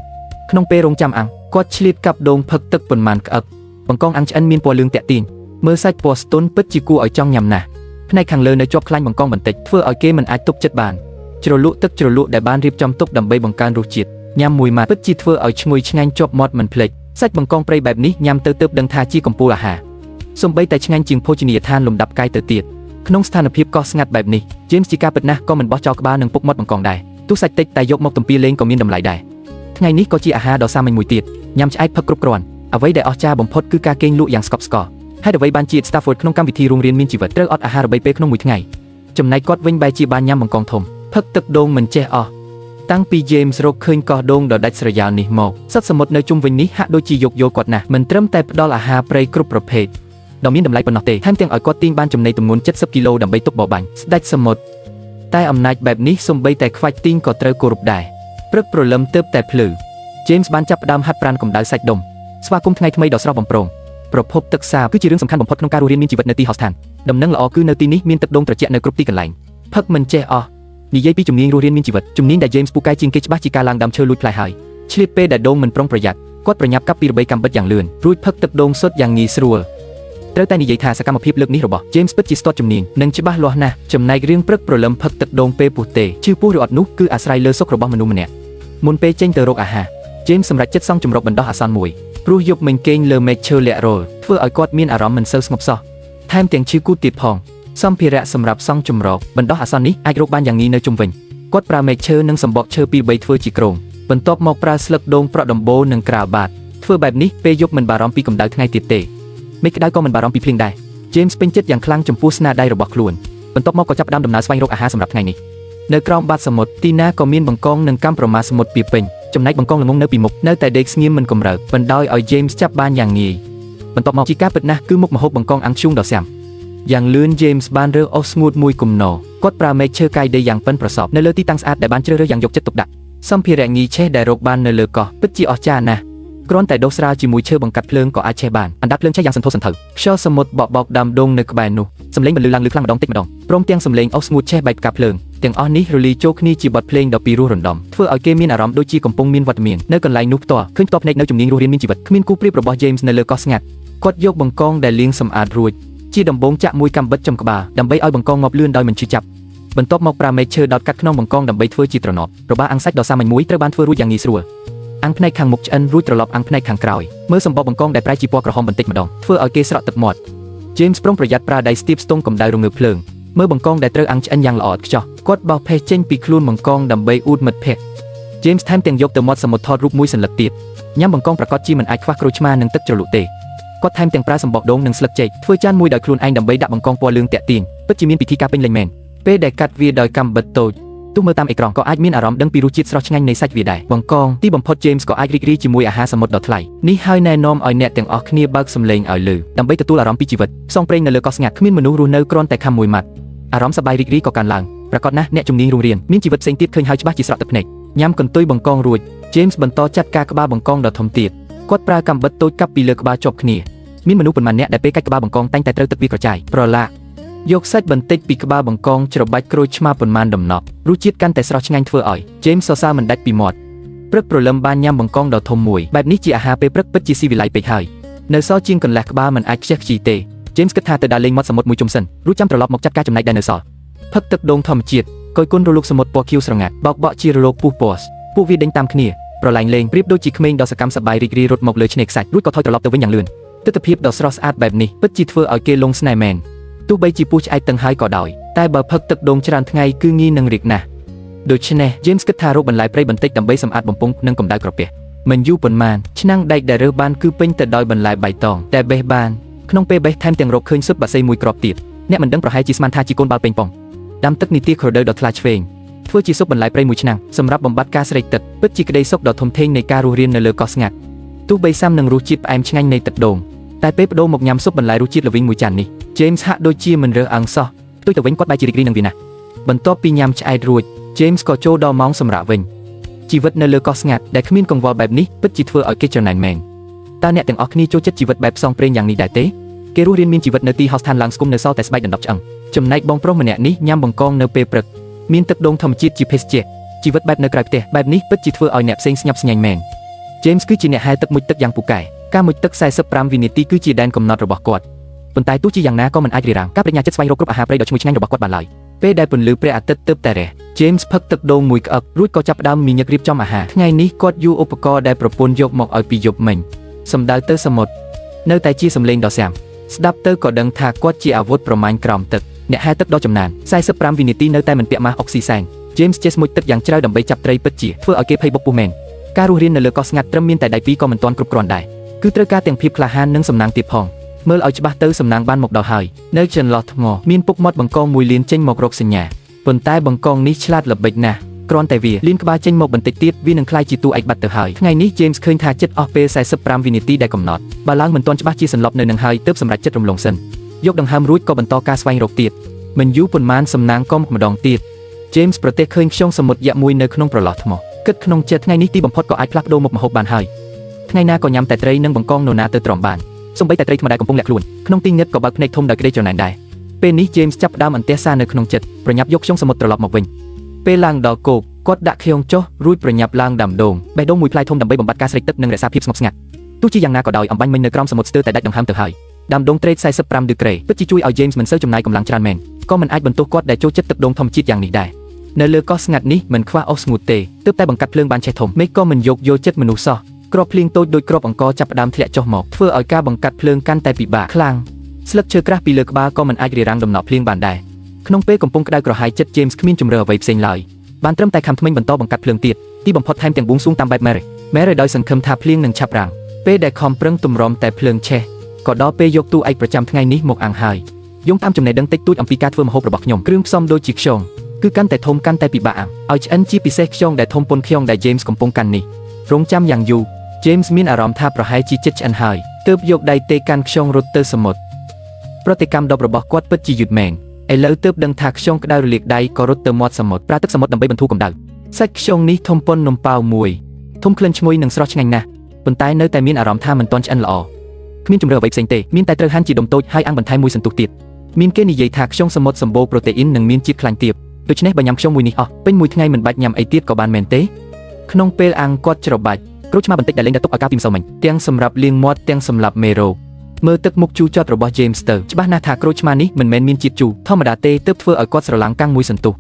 ក្នុងពេលរងចាំអាំងគាត់ឆ្លៀតកាប់ដូងផឹកទឹកប៉ុន្មានក្អឹកបង្កងអាំងឆ្អិនមានពណ៌លឿងទាក់ទាញមើលសាច់ពណ៌ស្ទន់ពិតជាគួរឲ្យចង់ញ៉ាំណាស់ផ្នែកខាងលើនៅជាប់ខ្លាញ់បង្កងបន្តិចធ្វើឲ្យគេមិនអាចទប់ចិត្តបានជ្រលក់ទឹកជ្រលក់ដែលបានរៀបចំទុកដើម្បីបង្កើនរសជាតិញ៉ាំមួយម៉ាត់ពិតជាធ្វើឲ្យឈ្ងុយឆ្ងាញ់ជាប់មាត់មិនភ្លេចសាច់បង្កងព្រៃបែបនេះញ៉ាំទៅទើបដឹងថាជាកំពូលអាហារសូម្បីតែឆ្ងាញ់ជាងភោជនីយដ្ឋានលំដាប់កាយទៅទៀតក្នុងស្ថានភាពកោះស្ងាត់បែបនេះ James ជាការពិតណាស់ក៏មិនបោះចោលក្បាលនិងពុកមាត់បង្កងដែរទោះសាច់តិចតែយកមកទំពាលេងក៏មានតម្លៃដែរថ្ងៃនេះក៏ជាអាហារដ៏សាមញ្ញមួយទៀតញ៉ាំឆ្អែតផឹកគ្រប់គ្រាន់អ្វីដែលអស្ចារ្យបំផុតគឺការគេងលក់យ៉ាងស្កប់ស្កល់ហើយអ្វីបានជា Stafford ក្នុងកម្មវិធីរស់រានមានជីវិតត្រូវអត់អាហារ3ពេលក្នុងមួយថ្ងៃចំណែកគាត់វិញបែរជាបានញ៉ាំបង្កងធំផឹកទឹកដូងមិនចេះអស់តាំងពី James រកឃើញកោះដូងដ៏ដាច់ស្រយាលនេះមកសត្វសមុទ្រនៅជុំវិញនេះហាក់ដូចជាយកគាត់ណាស់មិនត្រឹមតែផ្ដល់អាហារព្រៃគ្រប់ប្រភេទដ៏មានតម្លៃប៉ុណ្ណោះទេថែមទាំងឲ្យគាត់ទាញបានចំណីទម្ងន់70គីឡូដើម្បីទុកបរបាញ់ស្ដេចសមុទ្រតែអំណាចបែបនេះសូម្បីតែខ្វាច់ទីងក៏ត្រូវគោរពដែរព្រឹកព្រលឹមទើបតែភ្លឺ James បានចាប់ផ្ដើមហាត់ប្រាណកម្ដៅសាច់ដុំស្វាគមន៍ថ្ងៃថ្មីដ៏ស្រស់បំព្រងប្រភពទឹកសាបគឺជារឿងសំខាន់បំផុតក្នុងការរស់រានមានជីវិតនៅទីហោស្ថានដំណឹងល្អគឺនៅទីនេះមានទឹកដូងត្រជាក់នៅគ្រប់ទីកន្លែងផឹកមិនចេះអស់និយាយពីជំនាញរស់រានមានជីវិតជំនាញដែល James ពូកែជាងគេច្បាស់ជាការឡើងដើមឈើលួចផ្លែហើយឆ្លៀតពេលដែលដូងមិនប្រុងប្រយ័ត្នគាត់ប្រញាប់កាប់ពីរបីកាំបិតយ៉ាងលឿនរួចផឹកទឹកដូងសុទ្ធយ៉ាងងាយស្រួលត្រូវតែនិយាយថាសកម្មភាពលើកនេះរបស់ James ពិតជាស្ទាត់ជំនាញនិងច្បាស់លាស់ណាស់ចំណែករឿងព្រឹកព្រលឹមផឹកទឹកដូងពេលពុះទេឈឺពោះឬអត់នោះគឺអាស្រ័យលើសុខរបស់មនុស្សម្នាក់មុនពេលចេញទៅរកអាហារ James សម្រេចចិត្តសង់ជំរកបណ្ដោះអាសន្នមួយព្រោះយប់មិញគេងលើ មែកឈើលាក់រលធ្វើឲ្យគាត់មានអារម្មណ៍មិនសូវស្ងប់សោះថែមទាំងឈឺគូទៀតផងសម្ភារៈសម្រាប់សង់ជំរកបណ្ដោះអាសន្ននេះអាចរកបានយ៉ាងងាយនៅជុំវិញគាត់ប្រើមែកឈើនិងសម្បកឈើពីរបីធ្វើជាគ្រោងបន្ទាប់មកប្រើស្លឹកដូងប្រក់ដំបូលនិងក្រាលបាតធ្វើបែបនេះពេលយប់មិនបារម្ភពីកម្ដៅថ្ងៃទៀតទេមេឃក្ដៅក៏មិនបារម្ភពីភ្លៀងដែរ James ពេញចិត្តយ៉ាងខ្លាំងចំពោះស្នាដៃរបស់ខ្លួនបន្ទាប់មកក៏ចាប់ផ្ដើមដំណើរស្វែងរកអាហារសម្រាប់ថ្ងៃនេះនៅក្រោមបាតសមុទ្រទីណាក៏មានបង្កងនិងកម្មប្រមាសមុទ្រពីពេញចំណែកបង្កងល្ងងនៅពីមុខនៅតែដេកស្ងៀមមិនកម្រើកបណ្ដោយឲ្យ James ចាប់បានយ៉ាងងាយបន្ទាប់មកជាការពិតណាស់គឺមុខម្ហូបបង្កងអាំងធ្យូងដ៏សាំ យ៉ាងលឿន James បានរើសអស់ស្ងួតមួយគំនរគាត់ប្រើមែកឈើកាយដីយ៉ាងប៉ិនប្រសប់នៅលើទីតាំងស្អាតដែលបានជ្រើសរើសយ៉ាងយកចិត្តទុកដាក់សម្ភារៈញីឆេះដែលរកបាននៅលើកោះពិតជាអស្ចារ្យណាស់គ្រាន់តែដុសស្រាលជាមួយឈើបង្កាត់ភ្លើងក៏អាចឆេះបានអណ្ដាតភ្លើងឆេះយ៉ាងសន្ធោសន្ធៅខ្យល់សមុទ្របក់ដាំដងនៅក្បែរនោះសំឡេងបន្លឺឡើងលឺខ្លាំងម្ដងតិចម្ដងព្រមទាំងសំឡេងអុសស្ងួតឆេះបែកផ្កាភ្លើងទាំងអស់នេះរលាយចូលគ្នាជាបទភ្លេងដ៏ពីរោះរណ្ដំធ្វើឲ្យគេមានអារម្មណ៍ដូចជាកំពុងមានវត្តមាននៅកន្លែងនោះផ្ទាល់ឃើញផ្ទាល់ភ្នែកនៅជំនាញរស់រានមានជីវិតគ្មានគូប្រៀបរបស់ James នៅលើកោះស្ងាត់គាត់យកបង្កងដែលលាងសម្អាតរួចជាដំបងចាក់មួយកាំបិតចំក្បាលដើម្បីឲ្យបង្កងងាប់លឿនដោយមិនឈឺចាប់បន្ទាប់មកប្រើមែកឈើដោតកាត់ខ្នងបង្កងដើម្បីធ្វើជាទ្រនាប់របស់អាំងសាច់ដ៏សាមញ្ញមួយត្រូវបានធ្វើរួចយ៉ាងងាយស្រួលអាំងផ្នែកខាងមុខឆ្អិនរួចត្រឡប់អាំងផ្នែកខាងក្រោយមើលសម្បកបង្កងដែលប្រែជាពណ៌ក្រហមបន្តិចម្ដងធ្វើឲ្យគេស្រក់ទឹកមាត់ James ប្រុងប្រយ័ត្នប្រើដៃស្ទាបស្ទង់កម្ដៅរងើភ្លើងមើលបង្កងដែលត្រូវអាំងឆ្អិនយ៉ាងល្អឥតខ្ចោះគាត់បោះផេះចេញពីខ្លួនបង្កងដើម្បីអ៊ូតមិត្តភក្តិ James ថែមទាំងយកទៅមាត់សមុទ្រថតរូបមួយសន្លឹកទៀតញ៉ាំបង្កងប្រកាសជាមិនអាចខ្វះក្រូចឆ្មានិងទឹកជ្រលក់ទេគាត់ថែមទាំងប្រើសម្បកដូងនិងស្លឹកចេកធ្វើចានមួយដោយខ្លួនឯងដើម្បីដាក់បង្កងពណ៌លឿងតាក់ទាញពិតជាមានពិធីការពេញលេញមែនពេលដែលកាត់វាដោយកាំបិតតូចទោះមើលតាមអេក្រង់ក៏អាចមានអារម្មណ៍ដឹងពីរសជាតិស្រស់ឆ្ងាញ់នៃសាច់វាដែរបង្កងទីបំផុត James ក៏អាចរីករាយជាមួយអាហារសមុទ្រដ៏ថ្លៃនេះហើយណែនាំឲ្យអ្នកទាំងអស់គ្នាបើកសំឡេងឲ្យលឺដើម្បីទទួលអារម្មណ៍ពីជីវិតផ្សងព្រេងនៅលើកោះស្ងាត់គ្មានមនុស្សរស់នៅគ្រាន់តែខំមួយម៉ាត់អារម្មណ៍សប្បាយរីករាយក៏កើនឡើងប្រកាសណាស់អ្នកជំនាញរស់រានមានជីវិតផ្សេងទៀតឃើញហើយច្បាស់ជាស្រក់ទឹកភ្នែកញ៉ាំកន្ទុយបង្កងរួច James បន្តចាត់ការក្បាលបង្កងដ៏ធំទៀតគាត់ប្រើកាំបិតតូចកាប់ពីលើក្បាលជាប់គ្នាមានមនុស្សប៉ុន្មានអ្នកដែលពេលកាច់ក្បាលបង្កងតែងតែត្រូវទឹកវាក្រចាយប្រឡាក់យកសាច់បន្តិចពីក្បាលបង្កងច្របាច់ក្រូចឆ្មាប៉ុន្មានដំណក់រសជាតិកាន់តែស្រស់ឆ្ងាញ់ធ្វើឲ្យ James សរសើរមិនដាច់ពីមាត់ព្រឹកព្រលឹមបានញ៉ាំបង្កងដ៏ធំមួយបែបនេះជាអាហារពេលព្រឹកពិតជាស៊ីវិល័យពេកហើយនៅសល់ជាងកន្លះក្បាលមិនអាចខ្ជះខ្ជាយទេ James គិតថាទៅដើរលេងមាត់សមុទ្រមួយជុំសិនរួចចាំត្រឡប់មកចាត់ការចំណែកដែលនៅសល់ផឹកទឹកដូងធម្មជាតិកុយគុណរលកសមុទ្រពណ៌ខៀវស្រងាត់បោកបក់ជារលកពុះពណ៌ពួកវាដេញតាមគ្នាប្រឡាញ់លេងប្រៀបដូចជាក្មេងដ៏សកម្មសប្បាយរីករាយរត់មកលើឆ្នេរខ្សាច់រួចក៏ថយត្រឡប់ទៅវិញយ៉ាងលឿនទិដ្ឋភាពដ៏ស្រស់ស្អាតបែបនេះពិតជាធ្វើឲ្យគេលងស្នេហ៍មែនទោះបីជាពូឆ្អែតតឹងហើយក៏ដោយតែបើផឹកទឹកដូងច្រើនថ្ងៃគឺងាយនឹងរីកណាស់ដូច្នេះ James គិតថារកបន្លែព្រៃបន្តិចដើម្បីសម្អាតបំពង់និងកម្ដៅក្រពះមិនយូរប៉ុន្មានឆ្នាំងដែកដែលរើសបានគឺពេញទៅដោយបន្លែបៃតងតែបេះបានក្នុងពេលបេះថែមទាំងរកឃើញស៊ុតបាក់សីមួយគ្រាប់ទៀតអ្នកមិនដឹងប្រហែលជាស្មានថាជាកូនបាល់ប៉េងប៉ុងដាំទឹកនីតិក្រដៅដ៏ថ្លាឆ្វេងធ្វើជាស៊ុបបន្លែព្រៃមួយឆ្នាំងសម្រាប់បំបត្តិការស្រេកទឹកពិតជាក្តីសុខដ៏ធំធេងនៃការរស់រាននៅលើកោះស្ងាត់ទោះបីសាំនឹងរសជាតិផ្អែមឆ្ងាញ់នៃទឹកដូងតែពេលបដូរមកញ៉ាំស៊ុបបន្លែរសជាតិល្វីងមួយចាននេះ James ហាក់ដូចជាមិនរើសអើងសោះផ្ទុយទៅវិញគាត់បែរជារីករាយនឹងវាណាស់បន្ទាប់ពីញ៉ាំឆ្អែតរួច James ក៏ចូលដល់ម៉ោងសម្រាកវិញជីវិតនៅលើកោះស្ងាត់ដែលគ្មានកង្វល់បែបនេះពិតជាធ្វើឲ្យគេច្រណែនមែនតើអ្នកទាំងអស់គ្នាចូលចិត្តជីវិតបែបផ្សងព្រេងយ៉ាងនេះដែរទេគេរស់រានមានជីវិតនៅទីហោស្ថានឡើងស្គមនៅសល់តែស្បែកដណ្ដប់ឆ្អឹងចំណែកបងប្រុសម្នាក់នេះញ៉ាំបង្កងនៅពេលព្រឹកមានទឹកដូងធម្មជាតិជាភេសជ្ជៈជីវិតបែបនៅក្រៅផ្ទះបែបនេះពិតជាធ្វើឲ្យអ្នកផ្សេងស្ញប់ស្ញែងមែន James គឺជាអ្នកហែទឹកមុជទឹកយ៉ាងពូកែការមុជទឹក45វិនាទីគឺជាដែនកំណត់របស់គាត់ប៉ុន្តែទោះជាយ៉ាងណាក៏មិនអាចរារាំងការប្រាជ្ញាចិត្តស្វែងរកគ្រប់អាហារព្រៃដ៏ឈ្ងុយឆ្ងាញ់របស់គាត់បានឡើយពេលដែលពន្លឺព្រះអាទិត្យទើបតែរះ James ផឹកទឹកដូងមួយក្អឹបរួចក៏ចាប់ផ្ដើមមានញឹករៀបចំអាហារថ្ងៃនេះគាត់យួរឧបករណ៍ដែលប្រពន្ធយកមកឲ្យពីយប់មិញសម្ដៅទៅសមុទ្រនៅតែជាសំឡេងដ៏ស្អាតស្ដាប់ទៅក៏ដឹងថាគាត់ជាអាវុធប្រមាញ់ក្រោមទឹកអ្នកហែទឹកដ៏ចំណាន45វិនាទីនៅតែមិនពាក់ម៉ាស់អុកស៊ីសែន James ចេះស្មុជទឹកយ៉ាងជ្រៅដើម្បីចាប់ត្រីពិតជាធ្វើឲ្យគេភ័យបុកពុះមែនការរស់រាននៅលើកោះស្ងាត់ត្រឹមមានតែដៃពីរក៏មិនទាន់គ្រប់គ្រាន់ដែរគឺត្រូវការទាំងភាពក្លាហាននិងសំណាងទៀតផងមើលឲ្យច្បាស់ទៅសំណាងបានមកដល់ហើយនៅចន្លោះថ្មមានពុកមាត់បង្កងមួយលៀនចេញមករកសញ្ញាប៉ុន្តែបង្កងនេះឆ្លាតល្បិចណាស់គ្រាន់តែវាលៀនក្បាលចេញមកបន្តិចទៀតវានឹងក្លាយជាតួឯកបាត់ទៅហើយថ្ងៃនេះ James ឃើញថាចិត្តអស់ពេល45វិនាទីដែលកំណត់បើឡើងមិនទាន់ច្បាស់ជាសន្លប់នៅនឹងហើយទើបសម្រេចចិត្តរំលងសិនយកដង្ហើមរួចក៏បន្តការស្វែងរកទៀតមិនយូរប៉ុន្មានសំណាងក៏មកម្ដងទៀត James ប្រទះឃើញខ្យងសមុទ្រយក្សមួយនៅក្នុងប្រឡោះថ្មគិតក្នុងចិត្តថ្ងៃនេះទីបំផុតក៏អាចផ្លាស់ប្ដូរមុខម្ហូបបានហើយថ្ងៃណាក៏ញ៉ាំតែត្រីនិងបង្កងនរណាទៅទ្រាំបានសូម្បីតែត្រីធម្មតាកំពុងលាក់ខ្លួនក្នុងទីងឹតក៏បើកភ្នែកធំដោយក្តីច្រណែនដែរពេលនេះ James ចាប់ផ្ដើមអន្ទះសារនៅក្នុងចិត្តប្រញាប់យកខ្យងសមុទ្រត្រឡប់មកវិញពេលឡើងដល់គោកគាត់ដាក់ខ្យងចុះរួចប្រញាប់ឡើងដាំដូងបេះដូងមួយផ្លែធំដើម្បីបំបត្តិការស្រេកទឹកនិងរក្សាភាពស្ងប់ស្ងាត់ទោះជាយ៉ាងណាក៏ដោយអំបញ្ញមិញនៅក្រោមសមុទ្រស្ទើរតែដាច់ដង្ហើមទៅហើយដាំដូងត្រេត45ដឺក្រេពិតជាជួយឲ្យ James មិនសូវចំណាយកម្លាំងច្រើនមែនក៏មិនអាចបន្ទោសគាត់ដែលចូលចិត្តទឹកដូងធម្មជាតិយ៉ាងនេះដែរនៅលើកោះស្ងាត់នេះមិនខ្វះអុសស្ងួតទេទើបតែបង្កាត់ភ្លើងបានឆេះធំមេឃក៏មិនយកយកចិត្តមនុស្សសោះគ្រាប់ភ្លៀងតូចដូចគ្រាប់អង្ករចាប់ផ្ដើមធ្លាក់ចុះមកធ្វើឲ្យការបង្កាត់ភ្លើងកាន់តែពិបាកខ្លាំងស្លឹកឈើក្រាស់ពីលើក្បាលក៏មិនអាចរារាំងដំណក់ភ្លៀងបានដែរក្នុងពេលកំពុងក្តៅក្រហាយចិត្ត James គ្មានជំរឿអ្វីផ្សេងឡើយបានត្រឹមតែខំថ្មិញបន្តបង្កាត់ភ្លើងទៀតទីបំផុតថែមទាំងបួងសួងតាមបែប Mary ដោយសង្ឃឹមថាភ្លៀងនឹងឆាប់រាំងពេលដែលខំប្រឹងទម្រាំតែភ្លើងឆេះក៏ដល់ពេលយកទូឯកប្រចាំថ្ងៃនេះមកអាំងហើយយោងតាមចំណេះដឹងតិចតួចអំពីការធ្វើម្ហូបរបស់ខ្ញុំគ្រឿងផ្សំដូចជាខ្យងគឺកាន់តែធំកាន់តែពិបាកអាំងឲ្យឆ្អិនជាពិសេសខ្យងដែលធំប៉ុនខ្យងដែល James កំពុងកាន់នេះរងចាំយ៉ាងយូរ James មានអារម្មណ៍ថាប្រហែលជាចិត្តឆ្អិនហើយទើបយកដៃទេកាន់ខ្យងរត់ទៅសមុទ្រ ប្រតិកម្មដ៏របស់គាត់ពិតជាយឺតមែនឥឡូវទើបដឹងថាខ្យងក្តៅរលាកដៃក៏រត់ទៅមាត់សមុទ្រប្រើទឹកសមុទ្រដើម្បីបន្ធូរកម្ដៅសាច់ខ្យងនេះធំប៉ុននំប៉ោមួយធំក្លិនឈ្ងុយនិងស្រស់ឆ្ងាញ់ណាស់ប៉ុន្តែនៅតែមានអារម្មណ៍ថាមិនទាន់ឆ្អិនល្អគ្មានជម្រើសអ្វីផ្សេងទេមានតែត្រូវហាន់ជាដុំតូចហើយអាំងបន្ថែមមួយសន្ទុះទៀតមានគេនិយាយថាខ្យងសមុទ្រសម្បូរប្រូតេអ៊ីននិងមានជាតិខ្លាញ់ទាបដូច្នេះបើញ៉ាំខ្យងមួយនេះអស់ពេញមួយថ្ងៃមិនបាច់ញ៉ាំអីទៀតក៏បានមែនទេក្នុងពេលអាំងគាត់ច្របាច់ក្រូចឆ្មាបន្តិចដែលលេងដាក់ទុកឲ្យការពីម្សិលមិញទាំងសម្រាប់លាងមាត់ទាំងសម្រាប់មេរោគមើលទឹកមុខជូរចត់របស់ James ទៅច្បាស់ណាស់ថាក្រូចឆ្មានេះមិនមែនមានជាតិជូរធម្មតាទេទើបធ្វើឲ្យគាត់ស្រឡាំងកាំងមួយសន្ទុះ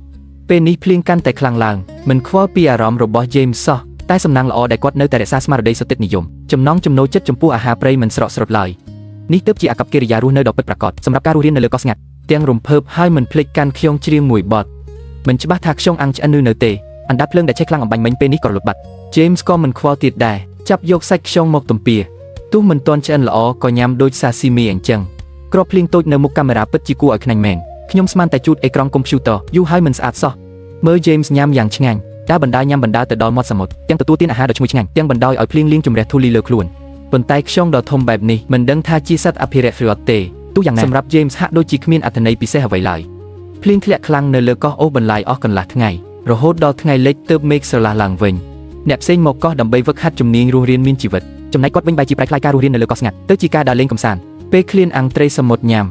ពេលនេះភ្លៀងកាន់តែខ្លាំងឡើងមិនខ្វល់ពីអារម្មណ៍របស់ James សោះតែសំណាងល្អដែលគាត់នៅតែរក្សាស្មារតីសុទ្ធិតនិយមចំណង់ចំណូលចិត្តចំពោះអាហារព្រៃមិនស្រកស្រត់ឡើយនេះទើបជាអាកប្បកិរិយារស់នៅដ៏ពិតប្រាកដសម្រាប់ការរស់រាននៅលើកោះស្ងាត់ទាំងរំភើបហើយមិនភ្លេចកាន់ខ្យងច្រៀងមួយបទមិនច្បាស់ថាខ្យងអាំងឆ្អិននៅទេអណ្ដាតភ្លើងដែលឆេះខ្លាំងអំបញ្ញមិញពេលនេះក៏រលត់បាត់ James ក៏មិនខ្វល់ទៀតដែរចាប់យកសាច់ខ្យងមកទំពាទោះមិនទាន់ឆ្អិនល្អក៏ញ៉ាំដូចសាស៊ីមីអញ្ចឹងក្របភ្លៀងតូចនៅមុខកាមេរ៉ាពិតជាគួរឲ្យខ្នាញ់មែនខ្ញុំស្មានតែជូតអេក្រង់កុំព្យូទ័រយូរហើយមិនស្អាតសោះមើល James ញ៉ាំយ៉ាងឆ្ងាញ់ដើរបណ្ដាញ៉ាំបណ្ដាទៅដល់មាត់សមុទ្រទាំងទទួលទានអាហារដ៏ឈ្ងុយឆ្ងាញ់ទាំងបណ្ដោយឲ្យភ្លៀងលៀងជំរះធូលីលើខ្លួនប៉ុន្តែខ្យងដ៏ធំបែបនេះមិនដឹងថាជាសត្វអភិរក្សឬអត់ទេទោះយ៉ាងណាសម្រាប់ James ហាក់ដូចជាគ្មានអត្ថន័យពិសេសអ្វីឡើយភ្លៀងធ្លាក់ខ្លាំងនៅលើកោះអូសបន្លាយអស់កន្លះថ្ងៃរហូតដល់ថ្ងៃលិចទើបមេឃស្រឡះឡើងវិញអ្នកផ្សេងមកកោះដើម្បីវឹកហាត់ជំនាញរស់រានមានជីវិតចំណែកគាត់វិញបែរជាប្រែក្លាយការរស់រាននៅលើកោះស្ងាត់ទៅជាការដើរលេងកម្សាន្តពេលឃ្លានអាំងត្រីសមុទ្រញ៉ាំ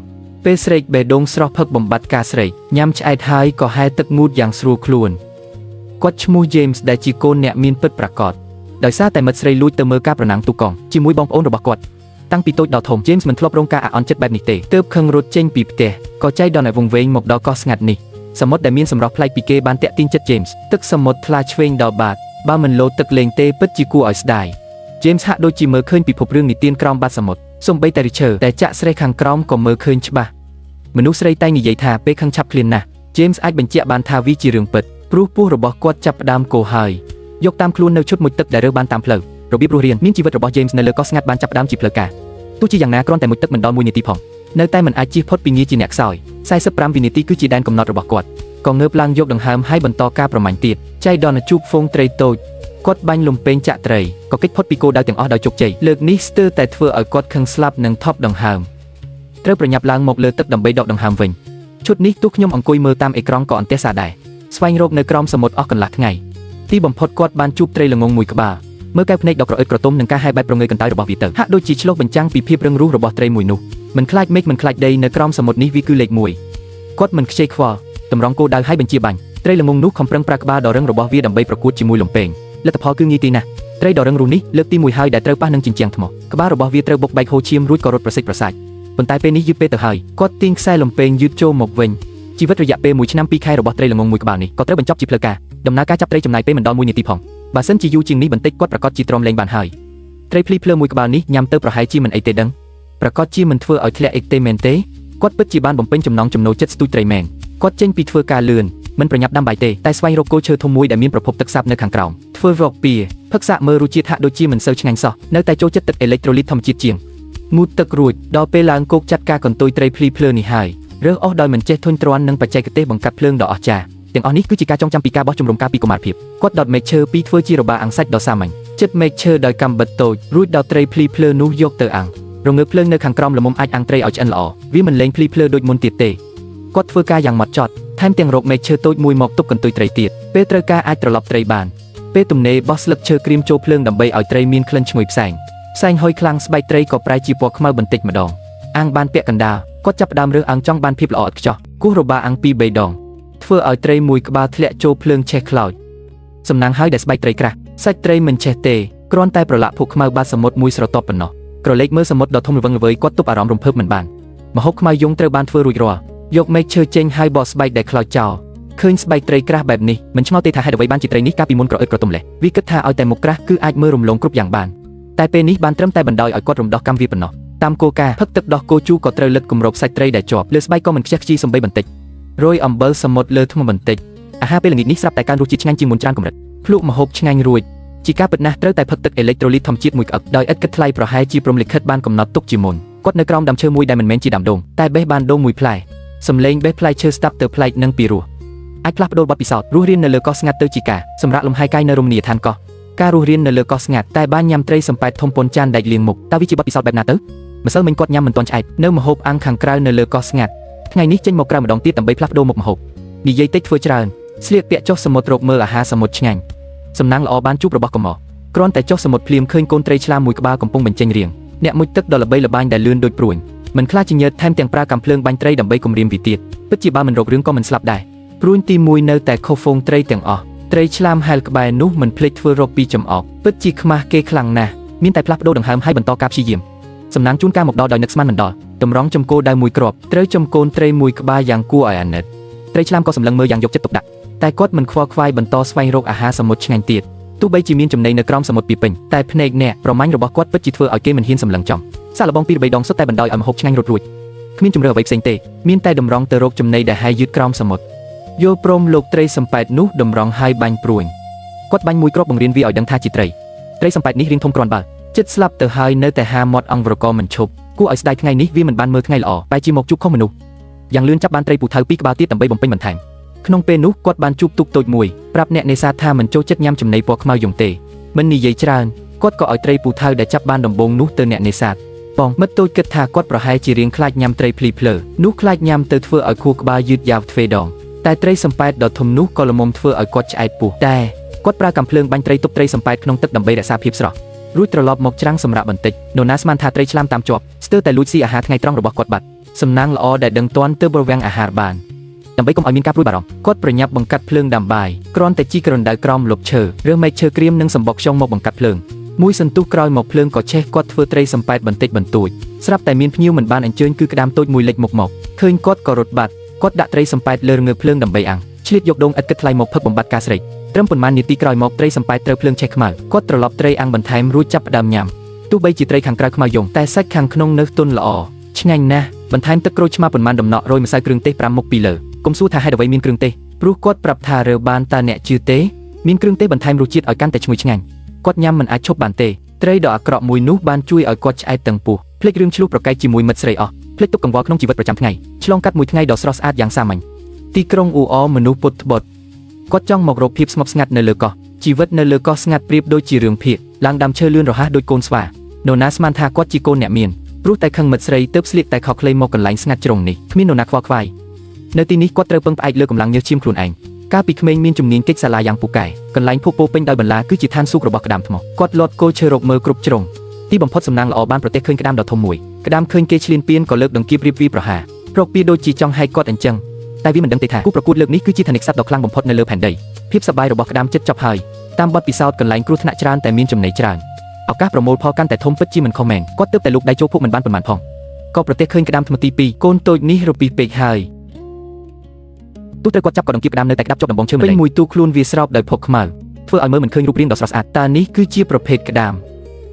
ពេលស្រែកបេះដូងស្រស់ផឹកបំបត្តិការស្រែកញ៉ាំឆ្អែតហើយក៏ហែទឹកងូតយ៉ាងស្រួលខ្លួនគាត់ឈ្មោះ James ដែលជាកូនអ្នកមានពិតប្រាកដដោយសារតែមិត្តស្រីលួចទៅមើលការប្រណាំងទូកកង់ជាមួយបងប្អូនរបស់គាត់តាំងពីតូចដល់ធំ James មិនធ្លាប់រងការអាក់អន់ចិត្តបែបនេះទេទើបខឹងរត់ចេញពីផ្ទះក៏ចៃដន្យឲ្យវង្វេងមកដល់កោះស្ងាត់នេះសមុទ្រដែលមានសម្រស់ប្លែកពីគេបានតាក់ទាញចិត្ត James ទឹកសមុទ្រថ្លាឆ្វេងដល់បាតបើមិនលោតទឹកលេងទេពិតជាគួរឲ្យស្ដាយ James ហាក់ដូចជាមើលឃើញពិភពរឿងនិទានក្រោមបាតសមុទ្រសូម្បីតែ Richard តែចាក់ស្រេះខាងក្រោមក៏មើលឃើញច្បាស់មនុស្សស្រីតែនិយាយថាពេលខឹងឆាប់ឃ្លានណាស់ James អាចបញ្ជាក់បានថាវាជារឿងពិតព្រោះពោះរបស់គាត់ចាប់ផ្ដើមកោហើយយកតាមខ្លួននៅឈុតមួយទឹកដែលរើបានតាមផ្លូវរបៀបរស់រានមានជីវិតរបស់ James នៅលើកោះស្ងាត់បានចាប់ផ្ដើមជាផ្លូវការទោះជាយ៉ាងណាគ្រាន់តែមួយទឹកមិនដល់1នាទីផងនៅតែមិនអាចជៀសផុតពីងារជាអ្នកខ្សោយ45វិនាទីគឺជាដែនកំណត់របស់គាត់ក៏ងើបឡើងយកដង្ហើមហើយបន្តការប្រមាញ់ទៀតចៃដន្យជួបហ្វូងត្រីតូចគាត់បាញ់លំពេងចាក់ត្រីក៏គេចផុតពីគោលដៅទាំងអស់ដោយជោគជ័យលើកនេះស្ទើរតែធ្វើឲ្យគាត់ខឹងស្លាប់និងថប់ដង្ហើមត្រូវប្រញាប់ឡើងមកលើទឹកដើម្បីដកដង្ហើមវិញឈុតនេះទោះខ្ញុំអង្គុយមើលតាមអេក្រង់ក៏អន្ទះសារដែរស្វែងរកនៅក្រោមសមុទ្រអស់កន្លះថ្ងៃទីបំផុតគាត់បានជួបត្រីល្ងងមួយក្បាលមើលកែវភ្នែកដ៏ក្រអឺតក្រទុំនិងការហែបែបប្រងើយកន្តើយរបស់វាទៅហាក់ដូចជាឆ្លុះបញ្ចាំងពីភាពរឹងរូសរបស់ត្រីមួយនោះមិនខ្លាចមេឃមិនខ្លាចដីនៅក្រោមសមុទ្រនេះវាគឺលេខ1គាត់មិនខ្ជិលខ្វល់តម្រង់គោលដៅឲ្យបញ្ជាបាញ់ត្រីល្ងងនោះខំប្រឹងប្រាក្បាលដ៏រឹងរបស់វាដើម្បីប្រកួតជាមួយលំពេងលទ្ធផលគឺងាយទីណាស់ត្រីដ៏រឹងរូសនេះលើកទី1ហើយដែលត្រូវប៉ះនឹងជញ្ជាំងថ្មក្បាលរបស់វាត្រូវបុកបែកហូរឈាមរួចក៏រត់ប្រសិទ្ធប្រសាច់ប៉ុន្តែពេលនេះយឺតពេកទៅហើយគាត់ទាញខ្សែលំពេងយឺតចូលមកវិញជីវិតរយៈពេល1ឆ្នាំ2ខែរបស់ត្រីល្ងងមួយក្បាលនេះក៏ត្រូវបញ្ចប់ជាផ្លូវការដំណើរការចាប់ត្រីចំណាយពេលមិនដល់1នាទីផងបើសិនជាយូរជាងនេះបន្តិចគាត់ប្រកាសជាទ្រាំលេងបានហើយត្រីភ្លីភ្លើមួយក្បាលនេះញ៉ាំទៅប្រហែលជាមិនអីទេដឹងប្រកាសជាមិនធ្វើឲ្យធ្លាក់អីទេមែនទេគាត់ពិតជាបានបំពេញចំណង់ចំណូលចិត្តស្ទូចត្រីមែនគាត់ចេញពីធ្វើការលឿនមិនប្រញាប់ដាំបាយទេតែស្វែងរកគោឈើធំមួយដែលមានប្រភពទឹកសាបនៅខាងក្រោមធ្វើវ៉កពីផឹកសាកមើលរសជាតិហាក់ដូចជាមិនសូវឆ្ងាញ់សោះនៅតែចូលចិត្តទឹកអេឡិចត្រូលីតធម្មជាតិជាងងូតទឹករួចដល់ពេលឡើងគោកចាត់ការកន្ទុយត្រីភ្លីភ្លើនេះហើយរើសអស់ដោយមិនចេះធុញទ្រាន់នឹងបច្ចេកទេសបង្កាត់ភ្លើងដ៏អស្ចារ្យទាំងអស់នេះគឺជាការចងចាំពីការបោះជំរំការពីកុមារភាពគាត់ដុតមែកឈើពីធ្វើជារបាអាំងសាច់ដ៏សាមញ្ញចិត្តមែកឈើដោយកាំបិតតូចរួចដល់ត្រីភ្លីភ្លើនោះយកទៅអាំងរងើកភ្លើងនៅខាងក្រោមល្មមអាចអាំងត្រីឲ្យឆ្អិនល្អវាមិនលែងភ្លីភ្លើដូចមុនទៀតទេគាត់ធ្វើការយ៉ាងម៉ត់ចត់ថែមទាំងរកមែកឈើតូចមួយមកទប់កន្ទុយត្រីទៀតពេលត្រូវការអាចត្រឡប់ត្រីបានពេលទំនេរបោះស្លឹកឈើក្រៀមចូលភ្លើងដើម្បីឲ្យត្រីមានក្លិនឈ្ងុយផ្សែងហុយខ្លាំងស្បែកត្រីក៏ប្រែជាពណ៌ខ្មៅបន្តិចម្ដងអាំងបានពាក់កណ្ដាលគាត់ចាប់ផ្ដើមរើសអាំងចង់បានភាពល្អឥតខ្ចោះគោះរបាអាំង2 3ដងធ្វើឲ្យត្រីមួយក្បាលធ្លាក់ចូលភ្លើងឆេះខ្លោចសំណាងហើយដែលស្បែកត្រីក្រាស់សាច់ត្រីមិនឆេះទេគ្រាន់តែប្រឡាក់ភក់ខ្មៅបាតសមុទ្រមួយស្រទាប់ប៉ុណ្ណោះក្រឡេកមើលសមុទ្រដ៏ធំល្វឹងល្វើយគាត់ទប់អារម្មណ៍រំភើបមិនបានម្ហូបខ្មៅយងត្រូវបានធ្វើរួចរាល់យកមែកឈើចេញហើយបកស្បែកដែលខ្លោចចោលឃើញស្បែកត្រីក្រាស់បែបនេះមិនឆ្ងល់ទេថាហេតុអ្វីបានជាត្រីនេះកាលពីមុនក្រអឺតក្រទុំលេះវាគិតថាឲ្យតែមុខក្រាស់គឺអាចមើលរំលងគ្រប់យ៉ាងបានតែពេលនេះបានត្រឹមតែបណ្ដោយឲ្យគាត់រំដោះកម្មវាប៉ុណ្ណោះតាមគោលការណ៍ផឹកទឹកដោះគោជូរក៏ត្រូវលិតគម្របសាច់ត្រីដែលជាប់លើស្បែកក៏មិនខ្ជះខ្ជាយសំបីបន្តិចរោយអំបិលសមុទ្រលើថ្មបន្តិចអាហារពេលល្ងាចនេះស្រាប់តែកើនរសជាតិឆ្ងាញ់ជាងមុនច្រើនកម្រិតភ្លក់ម្ហូបឆ្ងាញ់រួចជាការពិតណាស់ត្រូវតែផឹកទឹកអេឡិចត្រូលីតធម្មជាតិមួយក្អឹបដោយឥតគិតថ្លៃប្រហែលជាព្រំលិខិតបានកំណត់ទុកជាមុនគាត់នៅក្រោមដើមឈើមួយដែលមិនមែនជាដើមដូងតែបេះបានដូងមួយផ្លែសំឡេងបេះផ្លែឈើស្តាប់ទៅប្លែកនិងពីរោះអាចផ្លាស់ប្ដូរបទពិសោធន៍រស់រាននៅលើកោះស្ងាត់ទៅជាការសម្រាប់លំហែកាយនៅរមណីយដ្ឋានកោះការរស់រាននៅលើកោះស្ងាត់តែបានញ៉ាំត្រីសំប៉ែតធំប៉ុនចានដែកលាងមុខតើវាជាបទពិសោធន៍បែបណាទៅ ម្សិលមិញគាត់ញ៉ាំមិនទាន់ឆ្អែតនៅម្ហូបអាំងខាងក្រៅនៅលើកោះស្ងាត់ថ្ងៃនេះចេញមកក្រៅម្ដងទៀតដើម្បីផ្លាស់ប្ដូរមុខម្ហូបនិយាយតិចធ្វើច្រើនស្លៀកពាក់ចុះសមុទ្ររកមើលអាហារសមុទ្រឆ្ងាញ់សំណាងល្អបានជួបរបស់កំមកគ្រាន់តែចុះសមុទ្រភ្លាមឃើញកូនត្រីឆ្លាមមួយក្បាលកំពុងបញ្ចេញរាងអ្នកមុជទឹកដ៏ល្បីល្បាញដែលលឿនដូចព្រួញមិនខ្លាចជាញើតថែមទាំងប្រើកាំភ្លើងបាញ់ត្រីដើម្បីគំរាមវាទៀតពិតជាបើមិនរករឿងក៏មិនស្លាប់ដែរព្រួញទី1នៅតែខុសហ្វូងត្រីទាំងអស់ត្រីឆ្លាមហែលក្បែរនោះមិនភ្លេចធ្វើរកពីចំអកពិតជាខ្មាស់គេខ្លាំងណាស់មានតែផ្លាស់ប្ដូរដង្ហើមឲ្យបន្តការព្យាយាមសំណាងជួនកាលមកដល់ដោយនឹកស្មានមិនដល់តម្រង់ចំគោដៅមួយគ្រាប់ត្រូវចំកូនត្រីមួយក្បាលយ៉ាងគួរឲ្យអាណិតត្រីឆ្លាមក៏សម្លឹងមើលយ៉ាងយកចិត្តទុកដាក់តែគាត់មិនខ្វល់ខ្វាយបន្តស្វែងរកអាហារសមុទ្រឆ្ងាញ់ទៀតទោះបីជាមានចំណីនៅក្រោមសមុទ្រពីពេញតែភ្នែកអ្នកប្រមាញ់របស់គាត់ពិតជាធ្វើឲ្យគេមិនហ៊ានសម្លឹងចំសាកល្បងពីរបីដងសុទ្ធតែបណ្ដោយឲ្យម្ហូបឆ្ងាញ់រត់រួចគ្មានជំរឿអ្វីផ្សេងទេមានតែតម្រង់ទៅរកចំណីដែលហាយយឺតក្រោមសមុទ្រយល់ព្រមលោកត្រីសំប៉ែតនោះតម្រង់ហើយបាញ់ព្រួញគាត់បាញ់មួយគ្រាប់បង្រៀនវាឲ្យដឹងថាជាត្រីសំប៉ែតនេះរៀងធំគ្រាន់បើចិត្តស្លាប់ទៅហើយនៅតែហាមាត់អង្គរកមិនឈប់គួរឲ្យស្ដាយថ្ងៃនេះវាមិនបានមើលថ្ងៃល្អបែរជាមកជួបខុសមនុស្សយ៉ាងលឿនចាប់បានត្រីពូថៅពីរក្បាលទៀតដើម្បីបំពេញបន្ថែមក្នុងពេលនោះគាត់បានជួបទូកតូចមួយប្រាប់អ្នកនេសាទថាមិនចូលចិត្តញ៉ាំចំណីពណ៌ខ្មៅយំទេមិននិយាយច្រើនគាត់ក៏ឲ្យត្រីពូថៅដែលចាប់បានដំបូងនោះទៅអ្នកនេសាទបងមិត្តតូចគិតថាគាត់ប្រហែលជារៀងខ្លាចញ៉ាំត្រីភ្លីភ្លើនោះខ្លាចញ៉ាំទៅធ្វើឲ្យខួរក្បាលយឺតយ៉ាវទ្វេដងតែត្រីសំប៉ែតដ៏ធំនោះក៏ល្មមធ្វើឲ្យគាត់ឆ្អែតពោះតែគាត់ប្រើកាំភ្លើងបាញ់ត្រីទប់ត្រីសំប៉ែតក្នុងទឹកដើម្បីរក្សាភាពស្រស់រួចត្រឡប់មកច្រាំងសម្រាប់បន្តិចនរណាស្មានថាត្រីឆ្លាមតាមជាប់ស្ទើរតែលួចស៊ីអាហារថ្ងៃត្រង់របស់គាត់បាត់សំណាងល្អដែលដឹងទាន់ទើបរវាំងអាហារបានដើម្បីកុំឲ្យមានការព្រួយបារម្ភគាត់ប្រញាប់បង្កាត់ភ្លើងដាំបាយគ្រាន់តែជីករណ្ដៅក្រោមលប់ឈើរើសមែកឈើក្រៀមនិងសម្បកខ្យងមកបង្កាត់ភ្លើងមួយសន្ទុះក្រោយមកភ្លើងក៏ឆេះគាត់ធ្វើត្រីសំប៉ែតបន្តិចបន្តួចស្រាប់តែមានភ្ញៀវមិនបានអញ្ជើញគឺក្តាមតូចមួយលេចមុខមកឃើញគាត់ក៏រត់បាត់គាត់ដាក់ត្រីសំប៉ែតលើរងើភ្លើងដើម្បីអាំងឆ្លៀតយកដងឥតគិតថ្លៃមកផឹកបំបត្តិការស្រេកត្រឹមប៉ុន្មាននាទីក្រោយមកត្រីសំប៉ែតត្រូវភ្លើងឆេះខ្មៅគាត់ត្រឡប់ត្រីអាំងបន្ថែមរួចចាប់ផ្ដើមញ៉ាំទោះបីជាត្រីខាងក្រៅខ្មៅយំតែសាច់ខាងក្នុងនៅទន់ល្អឆ្ងាញ់ណាស់បន្ថែមទឹកក្រូចឆ្មាប៉ុន្មានដំណក់រោយម្សៅគ្រឿងទេស5មុខពីលើកុំសួរថាហេតុអ្វីមានគ្រឿងទេសព្រោះគាត់ប្រាប់ថារើបានតើអ្នកជឿទេមានគ្រឿងទេសបន្ថែមរសជាតិឲ្យកាន់តែឈ្ងុយឆ្ងាញ់គាត់ញ៉ាំមិនអាចឈប់បានទេត្រីដ៏អាក្រក់មួយនោះបានជួយឲ្យគាត់ឆ្អែតទាំងពោះភ្លេចរឿងឆ្លោះប្រកែកជាមួយមិត្តស្រីអស់ភ្លេចទុកកង្វល់ក្នុងជីវិតប្រចាំថ្ងៃឆ្លងកាត់មួយថ្ងៃដ៏ស្រស់ស្អាតយ៉ាងសាមញ្ញទីក្រុងអ៊ូអរមនុស្សពុតត្បុតគាត់ចង់មករកភាពស្ងប់ស្ងាត់នៅលើកោះជីវិតនៅលើកោះស្ងាត់ប្រៀបដូចជារឿងភាគឡើងដាំឈើលឿនរហ័សដូចកូនស្វានរណាស្មានថាគាត់ជាកូនអ្នកមានព្រោះតែខឹងមិត្តស្រីទើបស្លៀកតែខោខ្លីមកកន្លែងស្ងាត់ជ្រុងនេះគ្មាននរណាខ្វល់ខ្វាយនៅទីនេះគាត់ត្រូវពឹងផ្អែកលើកម្លាំងញើសឈាមខ្លួនឯងកាលពីក្មេងមានជំនាញកិច្ចសាលាយ៉ាងពូកែកន្លែងភពពោពេញដោយបន្លាគឺជាឋានសួគ៌របស់ក្តាមថ្មគាត់លាត់គោឈើរកមើលគ្រប់ជ្រុងទីបំផុតសំណាងល្អបានប្រទះឃើញក្តាមដ៏ធំមួយក្តាមឃើញគេឈ្លានពានក៏លើកដង្កៀបរៀបវីប្រហារប្រកពីដូចជាចង់ហែកគាត់អញ្ចឹងតែវាមិនដឹងទេថាគូប្រកួតលើកនេះគឺជាធនិកសត្វដ៏ខ្លាំងបំផុតនៅលើផែនដីភាពសប្បាយរបស់ក្តាមចិត្តចប់ហើយតាមបទពិសោធន៍កន្លែងគ្រោះថ្នាក់ច្រើនតែមានចំណីច្រើនឱកាសប្រមូលផលកាន់តែធំពិតជាមិនខុសមែនគាត់ទើបតែលោកដៃចូលភក់មិនបានប៉ុន្មានផងក៏ប្រទះឃើញក្តាមថ្មទី2កូនតូចនេះរពីពេកហើយទូត្រូវគាត់ចាប់ក៏ដង្កៀបក្តាមនៅតែក្តាប់ជាប់ដំបងឈើម្លេះមួយទូខ្លួនវាស្រោបដោយភពខ្មៅធ្វើឲ្យមើលមិនឃើញរូបរាងដ៏ស្រស់ស្អាតតើនេះគឺជាប្រភេទក្តា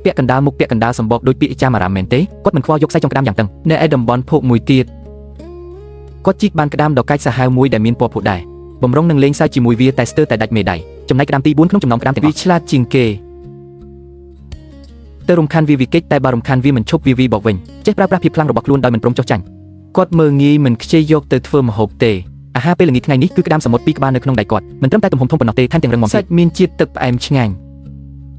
មពាក់កណ្ដាលមុខពាក់កណ្ដាលសម្បកដូចពាក្យចាមអារ៉ាមមែនទេគាត់មិនខ្វល់យកខ្សែចុងក្តាមយ៉ាងតឹងនៅឯតំបន់ភក់មួយទៀតគាត់ជីកបានក្តាមដ៏កាច់សាហាវមួយដែលមានពណ៌ភក់ដែរបំរុងនឹងលេងសើចជាមួយវាតែស្ទើរតែដាច់មេដៃចំណែកក្តាមទី4ក្នុងចំណោមក្តាមទាំងអស់វាឆ្លាតជាងគេទៅរំខានវាវិកិច្ចតែបើរំខានវាមិនឈប់វាបកវិញចេះប្រើប្រាស់ភាពខ្លាំងរបស់ខ្លួនដោយមិនព្រមចុះចាញ់គាត់មើលងាយមិនខ្ជិលយកទៅធ្វើម្ហូបទេអាហារពេលល្ងាចថ្ងៃនេះគឺក្តាមសមុទ្រ2ក្បាលនៅក្នុងដៃគាត់មិនត្រឹមតែទំហំធំប៉ុណ្ណោះទេថែមទាំងរឹងមាំសាច់មានជាតិទឹកផ្អែមឆ្ងាញ់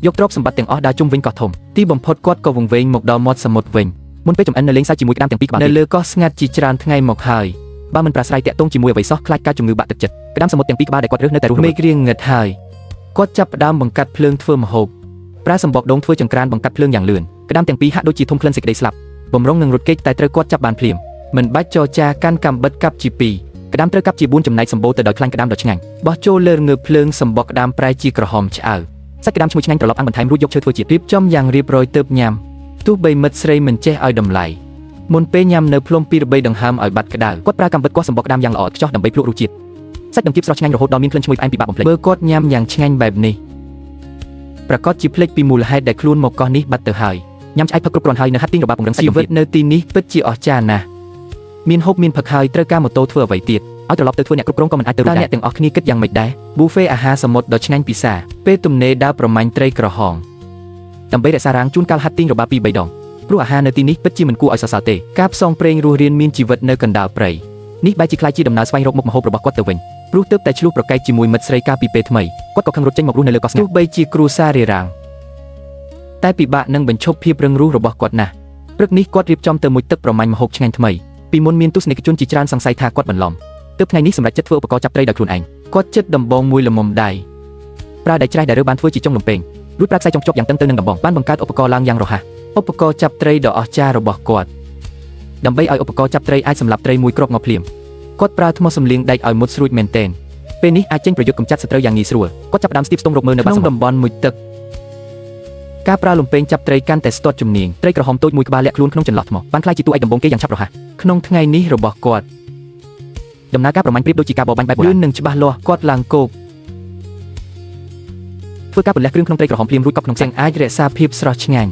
យកទ្រព្យសម្បត្តិទាំងអស់ដើរជុំវិញកោះធំទីបំផុតគាត់ក៏វង្វេងមកដល់មាត់សមុទ្រវិញមុនពេលចំអិននៅលេងសើចជាមួយក្តាមទាំង2ក្បាលនៅលើកោះស្ងាត់ជាច្រើនថ្ងៃមកហើយបើមិនប្រាស្រ័យតាក់ទងជាមួយអ្វីសោះខ្លាចការជំងឺបាក់ទឹកចិត្តក្តាមសមុទ្រទាំង2ក្បាលដែលគាត់រើសនៅតែរស់មេឃរៀងងឹតហើយគាត់ចាប់ផ្ដើមបង្កាត់ភ្លើងធ្វើម្ហូបប្រើសម្បកដូងធ្វើចង្ក្រានបង្កាត់ភ្លើងយ៉ាងលឿនក្តាមទាំងពីរហាក់ដូចជាធំក្លិនសេចក្តីស្លាប់បំរុងនឹងរត់គេចតែត្រូវគាត់ចាប់បានភ្លាមមិនបាច់ចរចាកាន់កាំបិតកាប់ជា2ក្តាមត្រូវកាប់ជា4ចំណែកសម្បូរទៅដោយខ្លាញ់ក្តាមដ៏ឆ្ងាញ់បោះចូលលើងើបភ្លើងសម្បកក្តាមប្រែជាក្រហមឆ្អៅសាច់ក្តាមឈ្ងុយឆ្ងាញ់ត្រឡប់អាំងបន្ថែមរួចយកឈើធ្វើជារៀបចំយ៉ាងរៀបរយទើបញ៉ាំទោះបីមិត្តស្រីមិនចេះឲ្យតម្លៃមុនពេលញ៉ាំនៅភ្លុំ2 3ដង្ហើមឲ្យបាត់ក្តៅគាត់ប្រើកាំបិតគាស់សម្បកក្តាមយ៉ាងល្អឥតខ្ចោះដើម្បីភ្លក់រសជាតិសាច់ដង្កៀបស្រស់ឆ្ងាញ់រហូតដល់មានក្លិនឈ្ងុយផ្អែមពិបាកបំភ្លេចបើគាត់ញ៉ាំយ៉ាងឆ្ងាញ់បែបនេះប្រកាសជាភ្លេចពីមូលហេតុដែលខ្លួនមកកោះនេះបាត់ទៅហើយញ៉ាំឆ្អែតផឹកគ្រប់គ្រាន់ហើយនៅហាត់ទីងរបបពង្រឹងសាច់ជីវិតនៅទីនេះពិតជាអស្ចារ្យណាស់មានហូបមានផឹកហើយត្រូវការម៉ូតូធ្វើអ្វីទៀតឲ្យត្រឡប់ទៅធ្វើអ្នកគ្រប់គ្រងក៏មិនអាចទៅរួចដែរអ្នកទាំងអស់គ្នាគិតយ៉ាងម៉េចដែរប៊ូហ្វេអាហារសមុទ្រដ៏ឆ្ងាញ់ពិសាពេលទំនេរដើរប្រមាញ់ត្រីក្រហមដើម្បីរក្សារាងជួនកាលហាត់ទីងរបប2 3ដងព្រោះអាហារនៅទីនេះពិតជាមិនគួរឲ្យសរសើរទេការផ្សងព្រេងរស់រានមានជីវិតនៅកណ្ដាលព្រៃនេះបែរជាខ្លាចជាដំណើរស្វែងរកមុខម្ហូបរបស់គាត់ទៅវិញព្រោះទើបតែឆ្លោះប្រកែកជាមួយមិត្តស្រីកាលពីពេលថ្មីគាត់ក៏ខឹងរត់ចេញមករស់នៅលើកោះស្ងាត់ទោះបីជាគ្រួសាររារាំងតែពិបាកនឹងបញ្ឈប់ភាពរឹងរូសរបស់គាត់ណាស់ ព្រឹកនេះគាត់រៀបចំទៅមួយទឹកប្រមាញ់ម្ហូបឆ្ងាញ់ថ្មីពីមុនមានទស្សនិកជនជាច្រើនសង្ស័យថាគាត់បន្លំទើបថ្ងៃនេះសម្រាប់ចិត្តធ្វើឧបករណ៍ចាប់ត្រីដោយខ្លួនឯងគាត់ចិត្តដំបងមួយល្មមដៃប្រើដៃច្រេះដែលរើបានធ្វើជាចុងលំពេងរួចប្រើខ្សែចុងភ្ជាប់យ៉ាងតឹងទៅនឹងដំបងបានបង្កើតឧបករណ៍ឡើងយ៉ាងរហ័សឧបករណ៍ចាប់ត្រីដ៏អស្ចារ្យរបស់គាត់ដើម្បីឲ្យឧបករណ៍ចាប់ត្រីអាចសម្លាប់ត្រីមួយគ្រាប់មកភ្លាមគាត់ប្រើថ្មសំលៀងដែកឲ្យមុតស្រួចមែនទែនពេលនេះអាចចេញប្រយុទ្ធកម្ចាត់សត្រូវយ៉ាងងាយស្រួលគាត់ចាប់ផ្ដើមស្ទាបស្ទង់រកមើលនៅក្នុងតំបន់មួយទឹកការប្រើលំពេងចាប់ត្រីកាន់តែស្ទាត់ជំនាញត្រីក្រហមតូចមួយក្បាលលាក់ខ្លួនក្នុងចន្លោះថ្មបានក្លាយជាតួឯកដំបូងគេយ៉ាងឆាប់រហ័សក្នុងថ្ងៃនេះរបស់គាត់ដំណើរការប្រមាញ់ប្រៀបដូចជាការបរបាញ់បែបបុរាណនឹងច្បាស់លាស់គាត់ឡើងគោកធ្វើការបន្លះគ្រឿងក្នុងត្រីក្រហមភ្លាមរួចកប់ក្នុងទាំងអាចរក្សាភាពស្រស់ឆ្ងាញ់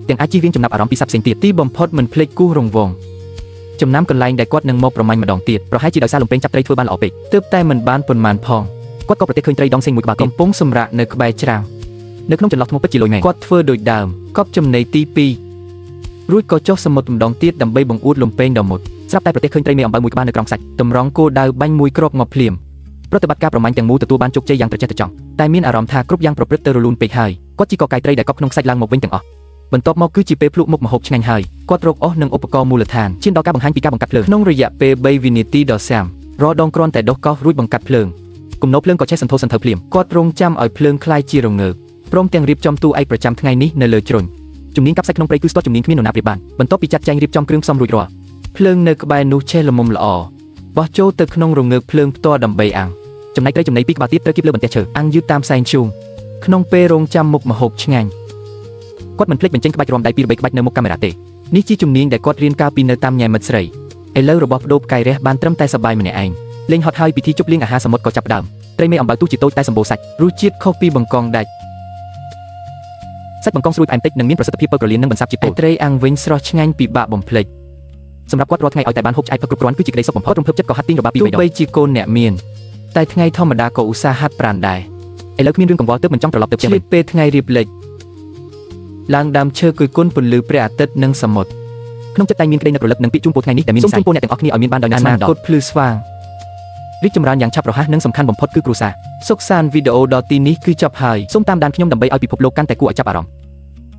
ទាំងអាចជៀសវាងចំណាប់អារម្មណ៍ពីសត្វផ្សេងទៀតទីបំផុតមិនភ្លេចគូសរង្វង់ចំណាំកន្លែងដែលគាត់នឹងមកប្រមាញ់ម្ដងទៀតប្រហែលជាដោយសារលំពេងចាប់ត្រីធ្វើបានល្អពេកទើបតែមិនបានប៉ុន្មានផងគាត់ក៏ប្រទះឃើញត្រីដងសេងមួយក្បាលកំពុងសម្រាកនៅក្បែរច្រាំងនៅក្នុងចន្លោះថ្មពិតជាលុយមែនគាត់ធ្វើដូចដើមកប់ចំណីទី2រួចក៏ចុះសមុទ្រម្ដងទៀតដើម្បីបង្អួតលំពេងដ៏មុតស្រាប់តែប្រទះឃើញត្រីមេអំបៅមួយក្បាលនៅក្រោមខ្សាច់តម្រង់គោលដៅបាញ់មួយគ្រាប់មកភ្លាមប្រតិបត្តិការប្រមាញ់ទាំងមូលទទួលបានជោគជ័យយ៉ាងត្រចះត្រចង់តែមានអារម្មណ៍ថាគ្រប់យ៉ាងប្រព្រឹត្តទៅរលូនពេកហើយគាត់ជីកកកាយត្រីដែលកប់ក្នុងខ្សាច់ឡើងមកវិញទាំងអស់បន្ទាប់មកគឺជាពេលភ្លក់មុខម្ហូបឆ្ងាញ់ហើយគាត់រកអស់នឹងឧបករណ៍មូលដ្ឋានឈានដល់ការបង្ហាញពីការបង្កាត់ភ្លើងក្នុងរយៈពេល3វិនាទីដ៏សាមរដងគ្រាន់តែដុសកោសរួចបង្កាត់ភ្លើងគំនរភ្លើងក៏ឆេះសន្ធោសន្ធៅភ្លាមគាត់រងចាំឲ្យភ្លើងคล้ายជារងើកព្រមទាំងរៀបចំតួឯកប្រចាំថ្ងៃនេះនៅលើជ្រុញជំនាញកាប់សាច់ក្នុងព្រៃគឺស្ទាត់ជំនាញគ្មាននរណាប្រៀបបានបន្ទាប់ពីចាត់ចែងរៀបចំគ្រឿងផ្សំរួចរាល់ភ្លើងនៅក្បែរនោះឆេះល្មមល្អបោះចូលទៅក្នុងរងើកភ្លើងផ្ទាល់ដើម្បីអាំងចំណែកត្រីចំណីពីរក្បាលទៀតត្រូវគៀបលើបន្ទះឈើអាំងយឺតតាមផ្សែងឈូងក្នុងពេលរងចាំមុខម្ហូបឆ្ងាញ់គាត់មិនភ្លេចបញ្ចេញក្បាច់រំដៃពីរបីក្បាច់នៅមុខកាមេរ៉ាទេនេះជាជំនាញដែលគាត់រៀនកាលពីនៅតាមញ៉ែមិត្តស្រីឥឡូវរបស់បដូបផ្កាយរះបានត្រឹមតែសប្បាយម្នាក់ឯងលេងហត់ហើយពិធីជប់លៀងអាហារសមុទ្រក៏ចាប់ផ្ដើមត្រីមេអំបៅទូជាតូចតែសម្បូរសាច់រសជាតិខុសពីបង្កងដាច់សាច់បង្កងស្រួយផ្អែមតិចនិងមានប្រសិទ្ធភាពពៅក្រលៀននិងបន្សាបជាពោលត្រីអាំងវិញស្រស់ឆ្ងាញ់ពិបាកបំភ្លេចសម្រាប់គាត់រាល់ថ្ងៃឲ្យតែបានហូបឆ្អែតផឹកគ្រប់គ្រាន់គឺជាក្តីសុខបំផុតរំភើបចិត្តក៏ហាត់ទាញរបាពីរបីដងទោះបីជាកូនអ្នកមានតែថ្ងៃធម្មតាក៏ឧស្សាហ៍ហាត់ប្រាណដែរឥឡូវគ្មានរឿងកង្វល់ទើបមិនចង់ត្រឡប់ទៅផ្ទះវិញពេលថ្ងៃរៀបលិចឡើងដើមឈើគយគន់ពន្លឺព្រះអាទិត្យនិងសមុទ្រក្នុងចិត្តតែមានក្តីនឹករលឹកនឹងពាក្យជូនពរថ្ងៃនេះដែលមានសូមជូនពរអ្នកទាំងអស់គ្នាឲ្យមានបានដោយអ្នកស្មានដល់ភ្លឺស្វាងរីកចម្រើនយ៉ាងឆាប់រហ័សនិងសំខាន់បំផុតគឺគ្រួសារសុខសាន្តវីដេអូដល់ទីនេះគឺចប់ហើយសូមតាមដានខ្ញុំដើម្បីឲ្យពិភពលោកកាន់តែគួរឲ្យចាប់អារម្មណ៍